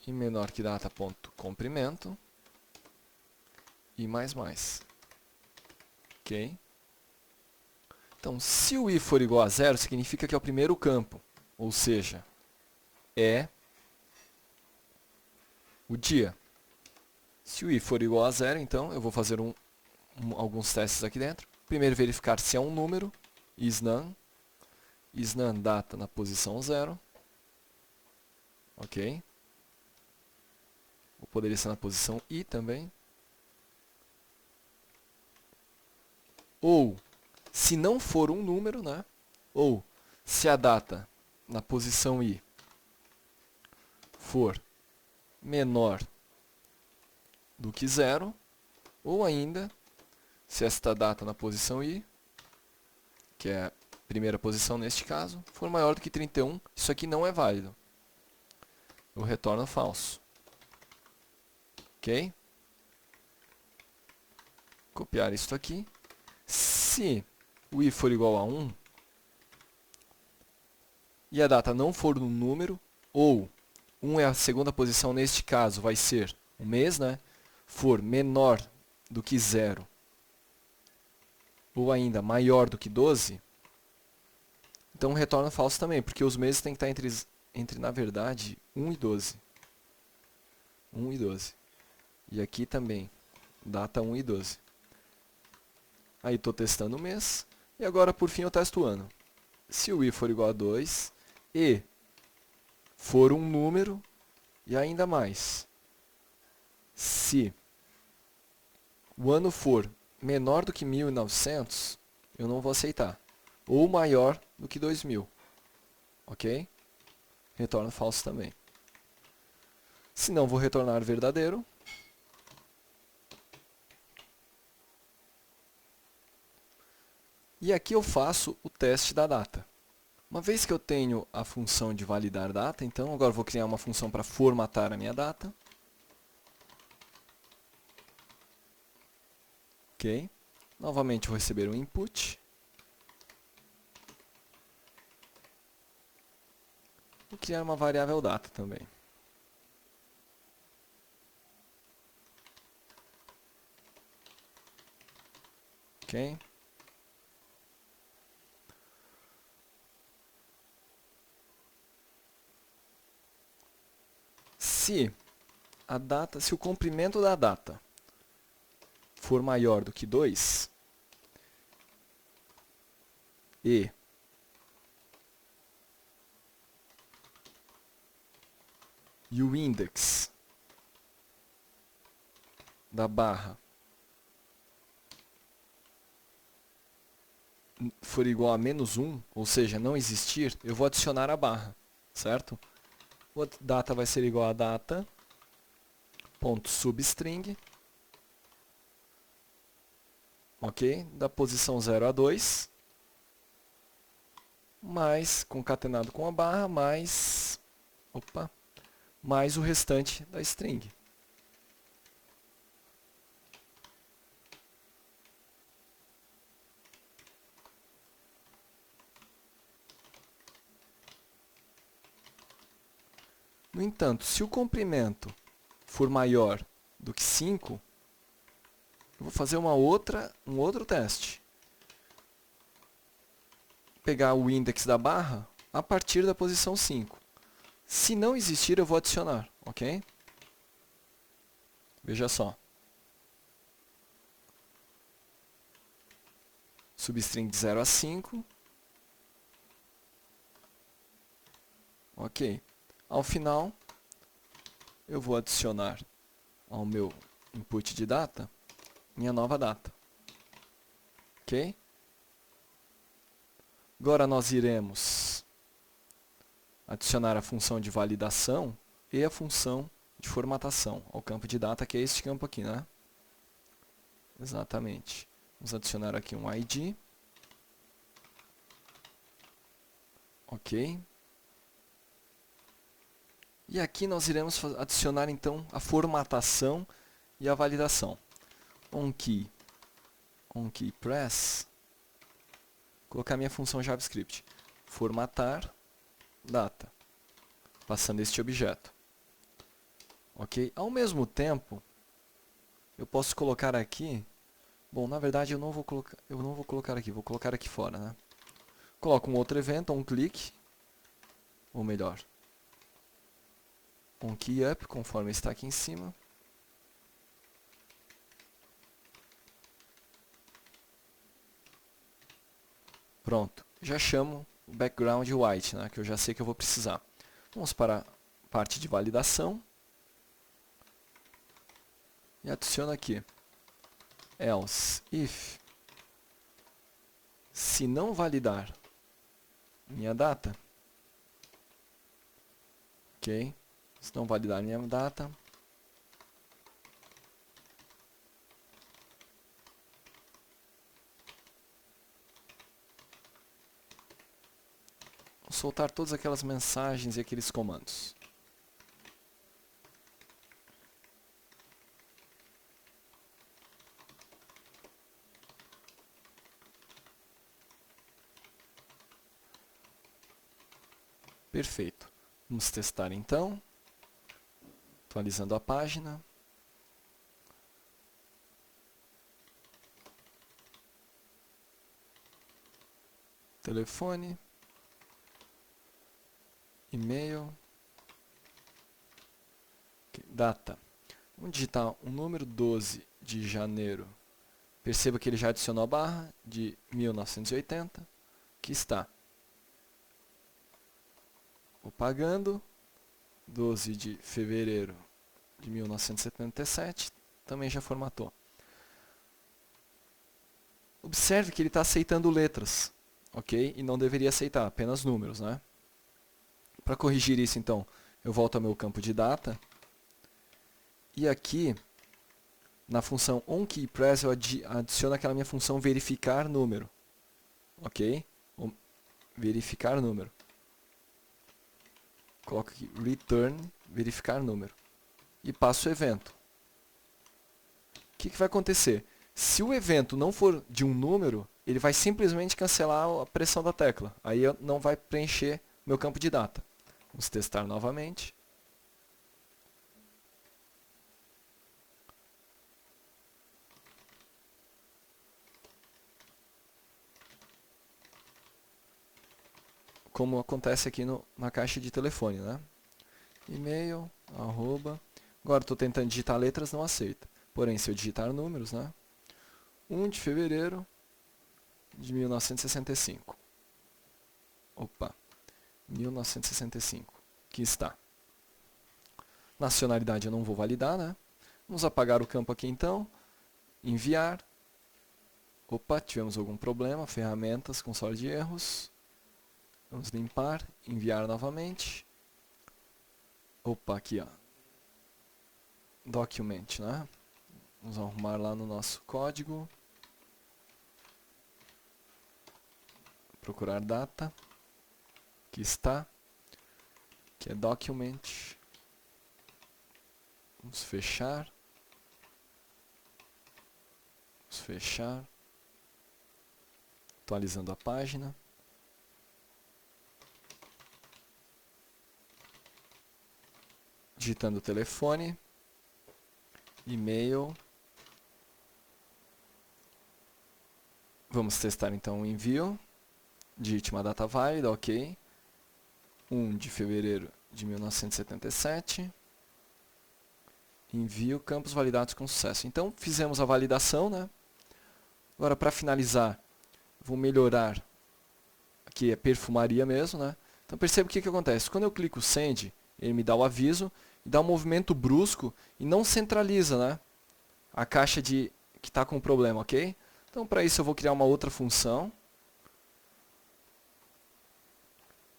E menor que data ponto comprimento. E mais. Ok? Então, se o i for igual a 0, significa que é o primeiro campo. Ou seja, é o dia. Se o i for igual a 0, então eu vou fazer alguns testes aqui dentro. Primeiro verificar se é um número, isNone data na posição 0. Ok. Ou poderia ser na posição i também. Ou, se não for um número, né? Ou, se a data na posição i for menor do que 0, ou ainda, se esta data na posição i, que é a primeira posição neste caso, for maior do que 31, isso aqui não é válido. Eu retorno falso. Ok? Copiar isso aqui. Se o i for igual a 1 e a data não for um número, ou 1 é a segunda posição, neste caso vai ser o mês, né? For menor do que 0, ou ainda maior do que 12, então retorna falso também, porque os meses têm que estar entre na verdade, 1 e 12. 1 e 12. E aqui também, data 1 e 12. Aí estou testando o mês. E agora, por fim, eu testo o ano. Se o i for igual a 2 e for um número, e ainda mais, se o ano for menor do que 1900, eu não vou aceitar. Ou maior do que 2000. Ok? Retorno falso também. Se não, vou retornar verdadeiro. E aqui eu faço o teste da data. Uma vez que eu tenho a função de validar data, então agora eu vou criar uma função para formatar a minha data. Ok. Novamente vou receber um input. Vou criar uma variável data também. Ok. Se o comprimento da data for maior do que 2 e o index da barra for igual a -1, ou seja, não existir, eu vou adicionar a barra, certo? O data vai ser igual a data.substring, ok? Da posição 0 a 2, mais, concatenado com a barra, mais o restante da string. No entanto, se o comprimento for maior do que 5, eu vou fazer um outro teste. Pegar o index da barra a partir da posição 5. Se não existir, eu vou adicionar, ok? Veja só. Substring de 0 a 5. Ok. Ao final, eu vou adicionar ao meu input de data minha nova data. Ok? Agora nós iremos adicionar a função de validação e a função de formatação ao campo de data, que é este campo aqui, né? Exatamente. Vamos adicionar aqui um ID. Ok. E aqui nós iremos adicionar então a formatação e a validação. onKey press, colocar minha função JavaScript, formatar data, passando este objeto. Ok? Ao mesmo tempo, eu posso colocar aqui, bom, na verdade eu não vou colocar aqui, vou colocar aqui fora, né? Coloco um outro evento, um clique, ou melhor, onKeyUp, conforme está aqui em cima. Pronto, já chamo o background white, né, que eu já sei que eu vou precisar. Vamos para a parte de validação. E adiciono aqui. Else, if, se não validar minha data, ok? Se não validar minha data, vou soltar todas aquelas mensagens e aqueles comandos. Perfeito. Vamos testar então. Atualizando a página. Telefone. E-mail. Data. Vamos digitar o número 12 de janeiro. Perceba que ele já adicionou a barra de 1980. Que está. O pagando. 12 de fevereiro de 1977. Também já formatou. Observe que ele está aceitando letras. Ok? E não deveria aceitar, apenas números, né? Para corrigir isso, então, eu volto ao meu campo de data. E aqui, na função onKeyPress, eu adiciono aquela minha função verificar número. Ok? Verificar número. Coloco aqui return, verificar número. E passo o evento. O que vai acontecer? Se o evento não for de um número, ele vai simplesmente cancelar a pressão da tecla. Aí não vai preencher meu campo de data. Vamos testar novamente. Como acontece aqui na caixa de telefone, né? E-mail, arroba. Agora estou tentando digitar letras, não aceita. Porém, se eu digitar números, né? 1 de fevereiro de 1965. Opa, 1965. Aqui está. Nacionalidade eu não vou validar, né? Vamos apagar o campo aqui então. Enviar. Opa, tivemos algum problema. Ferramentas, console de erros. Vamos limpar, enviar novamente. Opa, aqui ó. Document, né? Vamos arrumar lá no nosso código. Procurar data. Aqui está. Que é document. Vamos fechar. Vamos fechar. Atualizando a página. Digitando o telefone, e-mail. Vamos testar então o envio. Digite uma data válida, ok. 1 de fevereiro de 1977. Envio, campos validados com sucesso. Então, fizemos a validação, né? Agora, para finalizar, vou melhorar. Aqui é perfumaria mesmo, né? Então, perceba o que acontece. Quando eu clico Send, ele me dá o aviso e dá um movimento brusco e não centraliza, né, a caixa que está com problema, ok? Então, para isso eu vou criar uma outra função.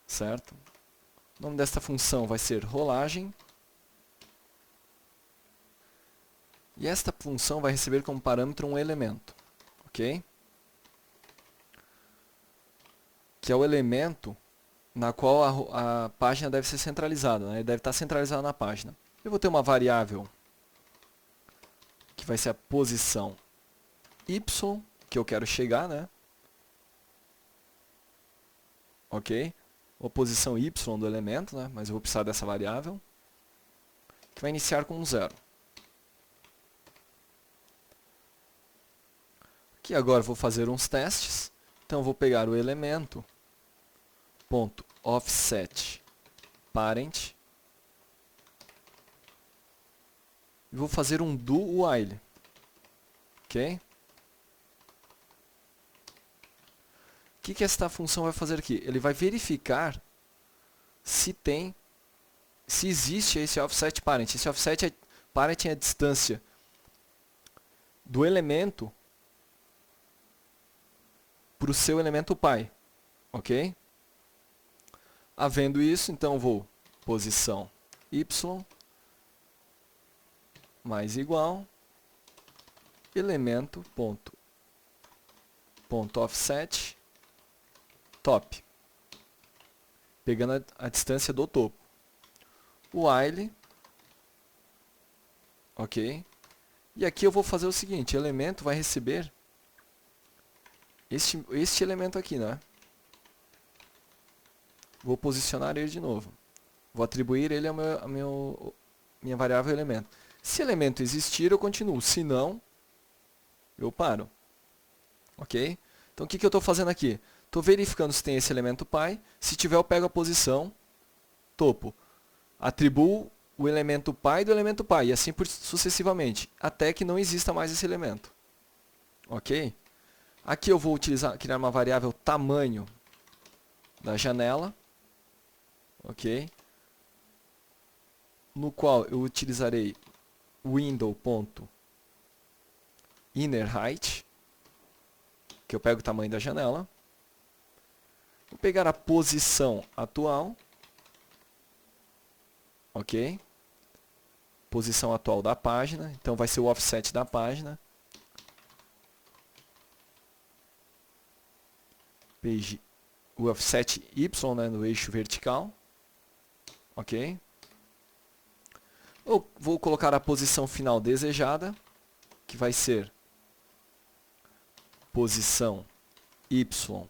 Certo? O nome desta função vai ser rolagem. E esta função vai receber como parâmetro um elemento, ok? Que é o elemento na qual a página deve ser centralizada, né? Ele deve estar centralizado na página. Eu vou ter uma variável que vai ser a posição y, que eu quero chegar, né? Ok? A posição y do elemento, né? Mas eu vou precisar dessa variável, que vai iniciar com 0. Aqui agora eu vou fazer uns testes. Então eu vou pegar o elemento .offset parent e vou fazer um do while. Ok? O que esta função vai fazer aqui? Ele vai verificar se existe esse offset parent. Esse offset parent é a distância do elemento para o seu elemento pai. Ok? Havendo isso, então vou posição y mais igual elemento ponto offset top, pegando a distância do topo. While, ok? E aqui eu vou fazer o seguinte, elemento vai receber este elemento aqui, né? Vou posicionar ele de novo. Vou atribuir ele minha variável elemento. Se elemento existir, eu continuo. Se não, eu paro. Ok? Então o que eu estou fazendo aqui? Estou verificando se tem esse elemento pai. Se tiver, eu pego a posição topo. Atribuo o elemento pai do elemento pai. E assim sucessivamente. Até que não exista mais esse elemento. Ok? Aqui eu vou criar uma variável tamanho da janela. Ok? No qual eu utilizarei window.innerHeight, que eu pego o tamanho da janela. Vou pegar a posição atual, ok? Posição atual da página, então vai ser o offset da página. O offset Y, né, no eixo vertical, ok? Eu vou colocar a posição final desejada, que vai ser posição Y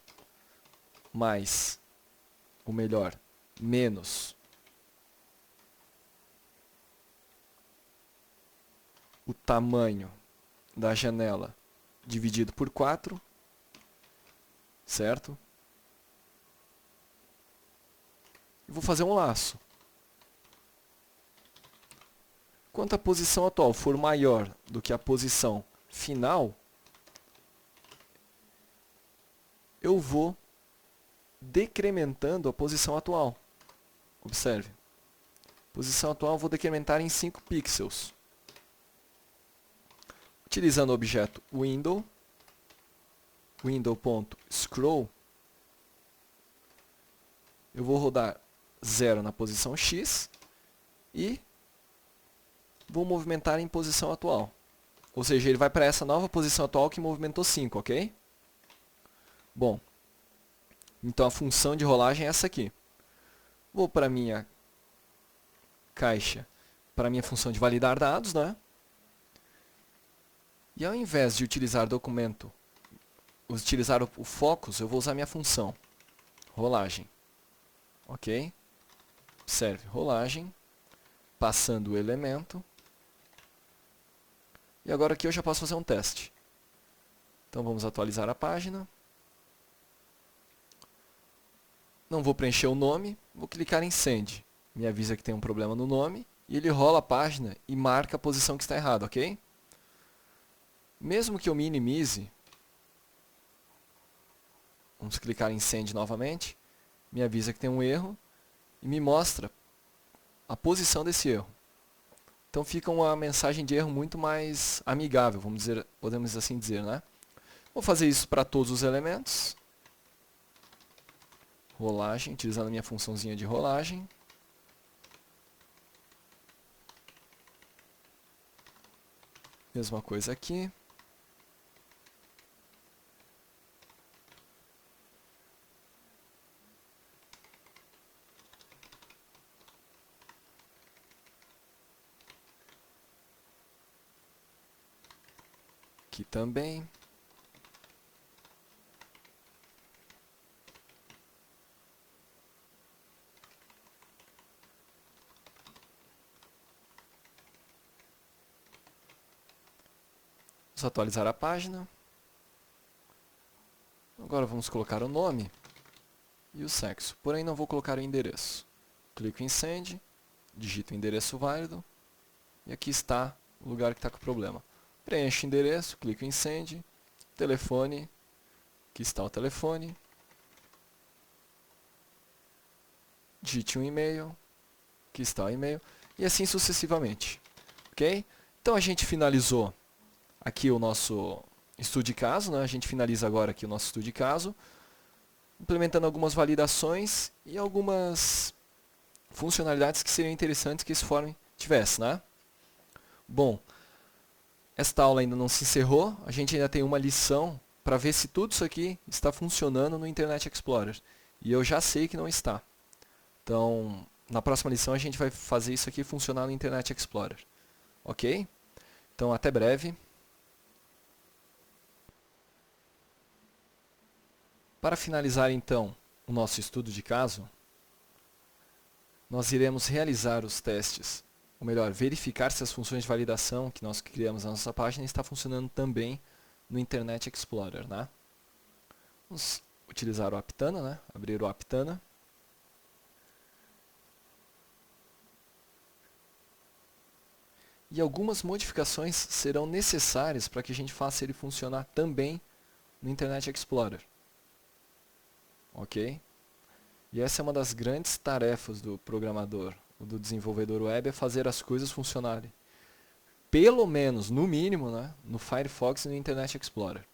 mais, ou melhor, menos o tamanho da janela dividido por 4, certo? E vou fazer um laço. Quanto a posição atual for maior do que a posição final, eu vou decrementando a posição atual. Observe. Posição atual eu vou decrementar em 5 pixels. Utilizando o objeto window.scroll, eu vou rodar 0 na posição X e vou movimentar em posição atual. Ou seja, ele vai para essa nova posição atual que movimentou 5, ok? Bom, então a função de rolagem é essa aqui. Vou para a minha caixa, para a minha função de validar dados, né? E ao invés de utilizar utilizar o focus, eu vou usar a minha função rolagem. Ok? Observe, rolagem, passando o elemento. E agora aqui eu já posso fazer um teste. Então vamos atualizar a página. Não vou preencher o nome, vou clicar em Send. Me avisa que tem um problema no nome. E ele rola a página e marca a posição que está errada, ok? Mesmo que eu minimize, vamos clicar em Send novamente. Me avisa que tem um erro e me mostra a posição desse erro. Então fica uma mensagem de erro muito mais amigável, podemos assim dizer, né? Vou fazer isso para todos os elementos. Rolagem, utilizando a minha funçãozinha de rolagem. Mesma coisa aqui. Aqui também. Vamos atualizar a página. Agora vamos colocar o nome e o sexo. Porém não vou colocar o endereço. Clico em Send, digito o endereço válido e aqui está o lugar que está com o problema. Preencho o endereço, clico em Send, telefone, aqui está o telefone, digite um e-mail, aqui está o e-mail, e assim sucessivamente. Ok? Então a gente finalizou aqui o nosso estudo de caso, né? A gente finaliza agora aqui o nosso estudo de caso, implementando algumas validações e algumas funcionalidades que seriam interessantes que esse form tivesse, né? Bom, esta aula ainda não se encerrou, a gente ainda tem uma lição para ver se tudo isso aqui está funcionando no Internet Explorer. E eu já sei que não está. Então, na próxima lição a gente vai fazer isso aqui funcionar no Internet Explorer. Ok? Então, até breve. Para finalizar, então, o nosso estudo de caso, nós iremos realizar os testes, ou melhor, verificar se as funções de validação que nós criamos na nossa página estão funcionando também no Internet Explorer, né? Vamos utilizar o Aptana, né? Abrir o Aptana. E algumas modificações serão necessárias para que a gente faça ele funcionar também no Internet Explorer. Ok? E essa é uma das grandes tarefas do programador, do desenvolvedor web, é fazer as coisas funcionarem. Pelo menos, no mínimo, né, no Firefox e no Internet Explorer.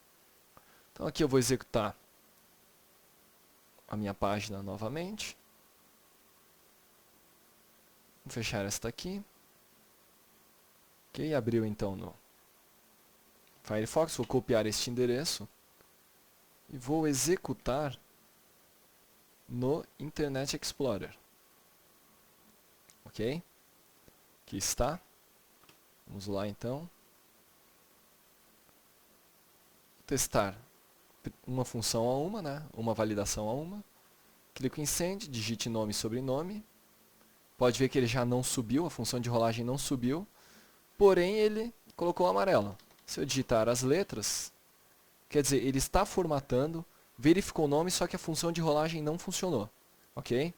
Então aqui eu vou executar a minha página novamente. Vou fechar esta aqui. Ok, abriu então no Firefox, vou copiar este endereço e vou executar no Internet Explorer. Ok? Aqui está. Vamos lá então. Testar uma função a uma, né? Uma validação a uma. Clico em Send, digite nome e sobrenome. Pode ver que ele já não subiu, a função de rolagem não subiu. Porém, ele colocou amarelo. Se eu digitar as letras, quer dizer, ele está formatando, verificou o nome, só que a função de rolagem não funcionou. Ok?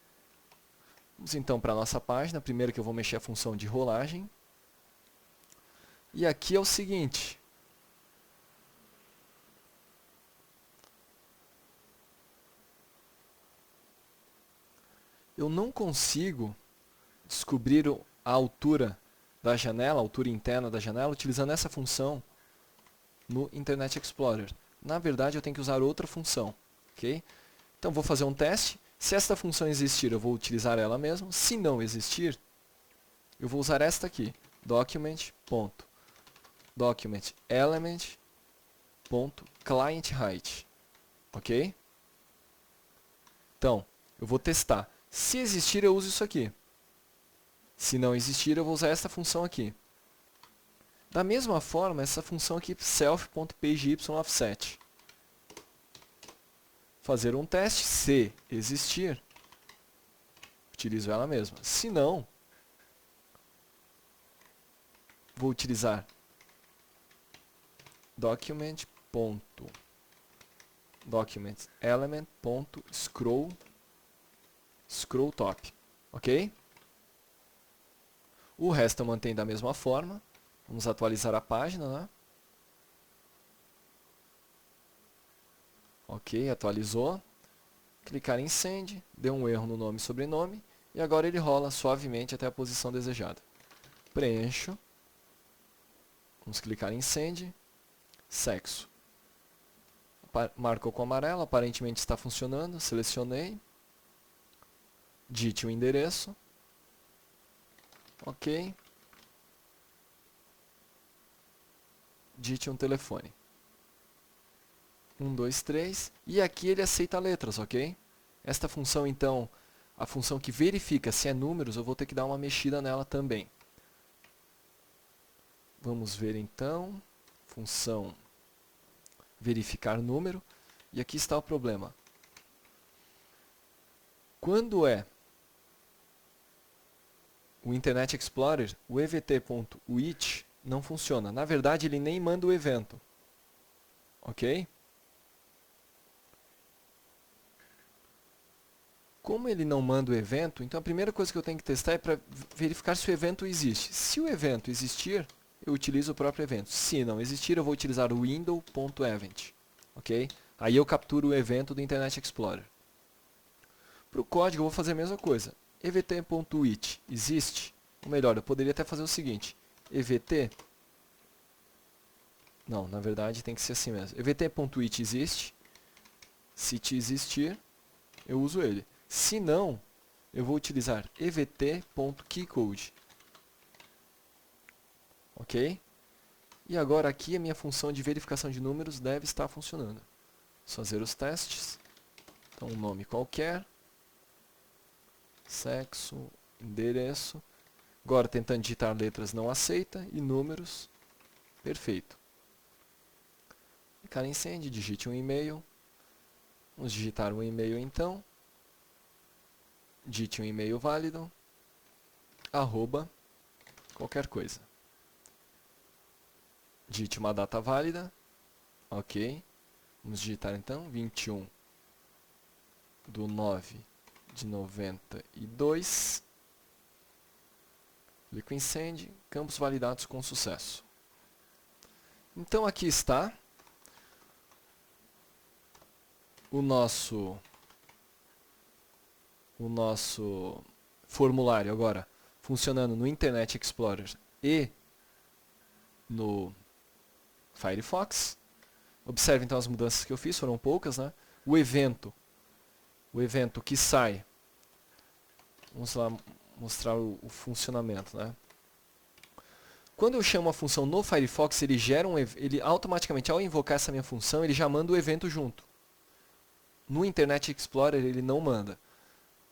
Vamos então para a nossa página. Primeiro que eu vou mexer a função de rolagem. E aqui é o seguinte. Eu não consigo descobrir a altura da janela, a altura interna da janela, utilizando essa função no Internet Explorer. Na verdade, eu tenho que usar outra função. Ok? Então, vou fazer um teste. Se esta função existir, eu vou utilizar ela mesmo. Se não existir, eu vou usar esta aqui. document.documentElement.clientHeight. Ok? Então, eu vou testar. Se existir, eu uso isso aqui. Se não existir, eu vou usar essa função aqui. Da mesma forma, essa função aqui, self.pageOffset. Fazer um teste, se existir, utilizo ela mesma. Se não, vou utilizar document.documentElement.scrollTop. Ok? O resto eu mantenho da mesma forma. Vamos atualizar a página, né? Ok, atualizou. Clicar em Send, deu um erro no nome e sobrenome, e agora ele rola suavemente até a posição desejada. Preencho. Vamos clicar em Send. Sexo. Marcou com amarelo, aparentemente está funcionando. Selecionei. Digite o endereço. Ok. Digite um telefone. 1, 2, 3. E aqui ele aceita letras, ok? Esta função, então, a função que verifica se é números, eu vou ter que dar uma mexida nela também. Vamos ver, então. Função verificar número. E aqui está o problema. Quando é o Internet Explorer, o evt.with não funciona. Na verdade, ele nem manda o evento. Ok? Como ele não manda o evento, então a primeira coisa que eu tenho que testar é para verificar se o evento existe. Se o evento existir, eu utilizo o próprio evento. Se não existir, eu vou utilizar o window.event. Ok? Aí eu capturo o evento do Internet Explorer. Para o código, eu vou fazer a mesma coisa. evt.it existe? Ou melhor, eu poderia até fazer o seguinte. evt... Não, na verdade tem que ser assim mesmo. evt.it existe. Se te existir, eu uso ele. Se não, eu vou utilizar evt.keycode. Ok? E agora aqui a minha função de verificação de números deve estar funcionando. Vou fazer os testes. Então um nome qualquer. Sexo, endereço. Agora tentando digitar letras não aceita. E números. Perfeito. Clicar em send, digite um e-mail. Vamos digitar um e-mail então. Digite um e-mail válido. Arroba qualquer coisa. Digite uma data válida. Ok. Vamos digitar então 21/9/92. Clico em send. Campos validados com sucesso. Então aqui está o nosso formulário agora funcionando no Internet Explorer e no Firefox. Observe então as mudanças que eu fiz, foram poucas, né? O evento que sai, vamos lá mostrar o funcionamento, né? Quando eu chamo a função no Firefox, ele gera ele automaticamente, ao invocar essa minha função, ele já manda o evento junto. No Internet Explorer ele não manda.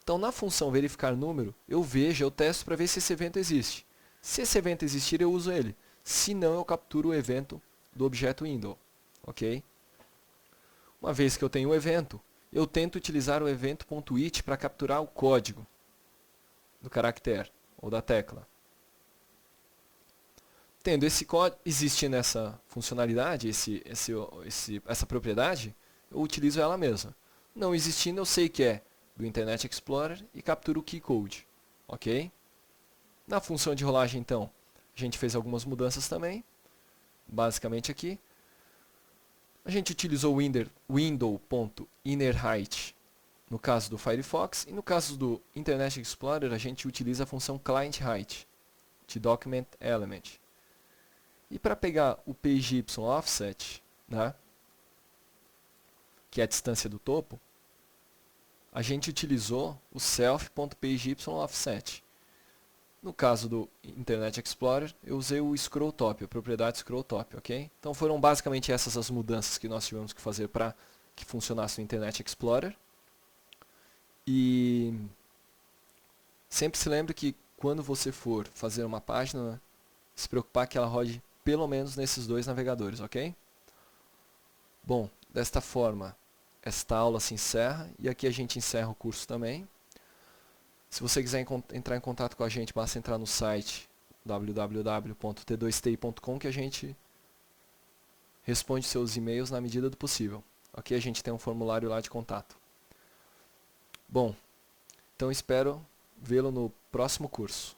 Então na função verificar número, eu testo para ver se esse evento existe. Se esse evento existir, eu uso ele. Se não, eu capturo o evento do objeto window. Ok? Uma vez que eu tenho o evento, eu tento utilizar o evento.it para capturar o código do caractere ou da tecla. Tendo esse código, existindo essa funcionalidade, essa propriedade, eu utilizo ela mesma. Não existindo, eu sei que é do Internet Explorer e capturo o keycode. Ok? Na função de rolagem, então, a gente fez algumas mudanças também. Basicamente aqui. A gente utilizou o window.innerHeight no caso do Firefox. E no caso do Internet Explorer, a gente utiliza a função clientHeight de document element. E para pegar o PGY offset, né, que é a distância do topo, a gente utilizou o self.pgy_offset. No caso do Internet Explorer, eu usei o scrolltop, a propriedade scrolltop, ok? Então foram basicamente essas as mudanças que nós tivemos que fazer para que funcionasse o Internet Explorer. E sempre se lembre que quando você for fazer uma página, se preocupar que ela rode pelo menos nesses dois navegadores, ok? Bom, desta forma, esta aula se encerra e aqui a gente encerra o curso também. Se você quiser entrar em contato com a gente, basta entrar no site www.t2ti.com que a gente responde seus e-mails na medida do possível. Ok? A gente tem um formulário lá de contato. Bom, então espero vê-lo no próximo curso.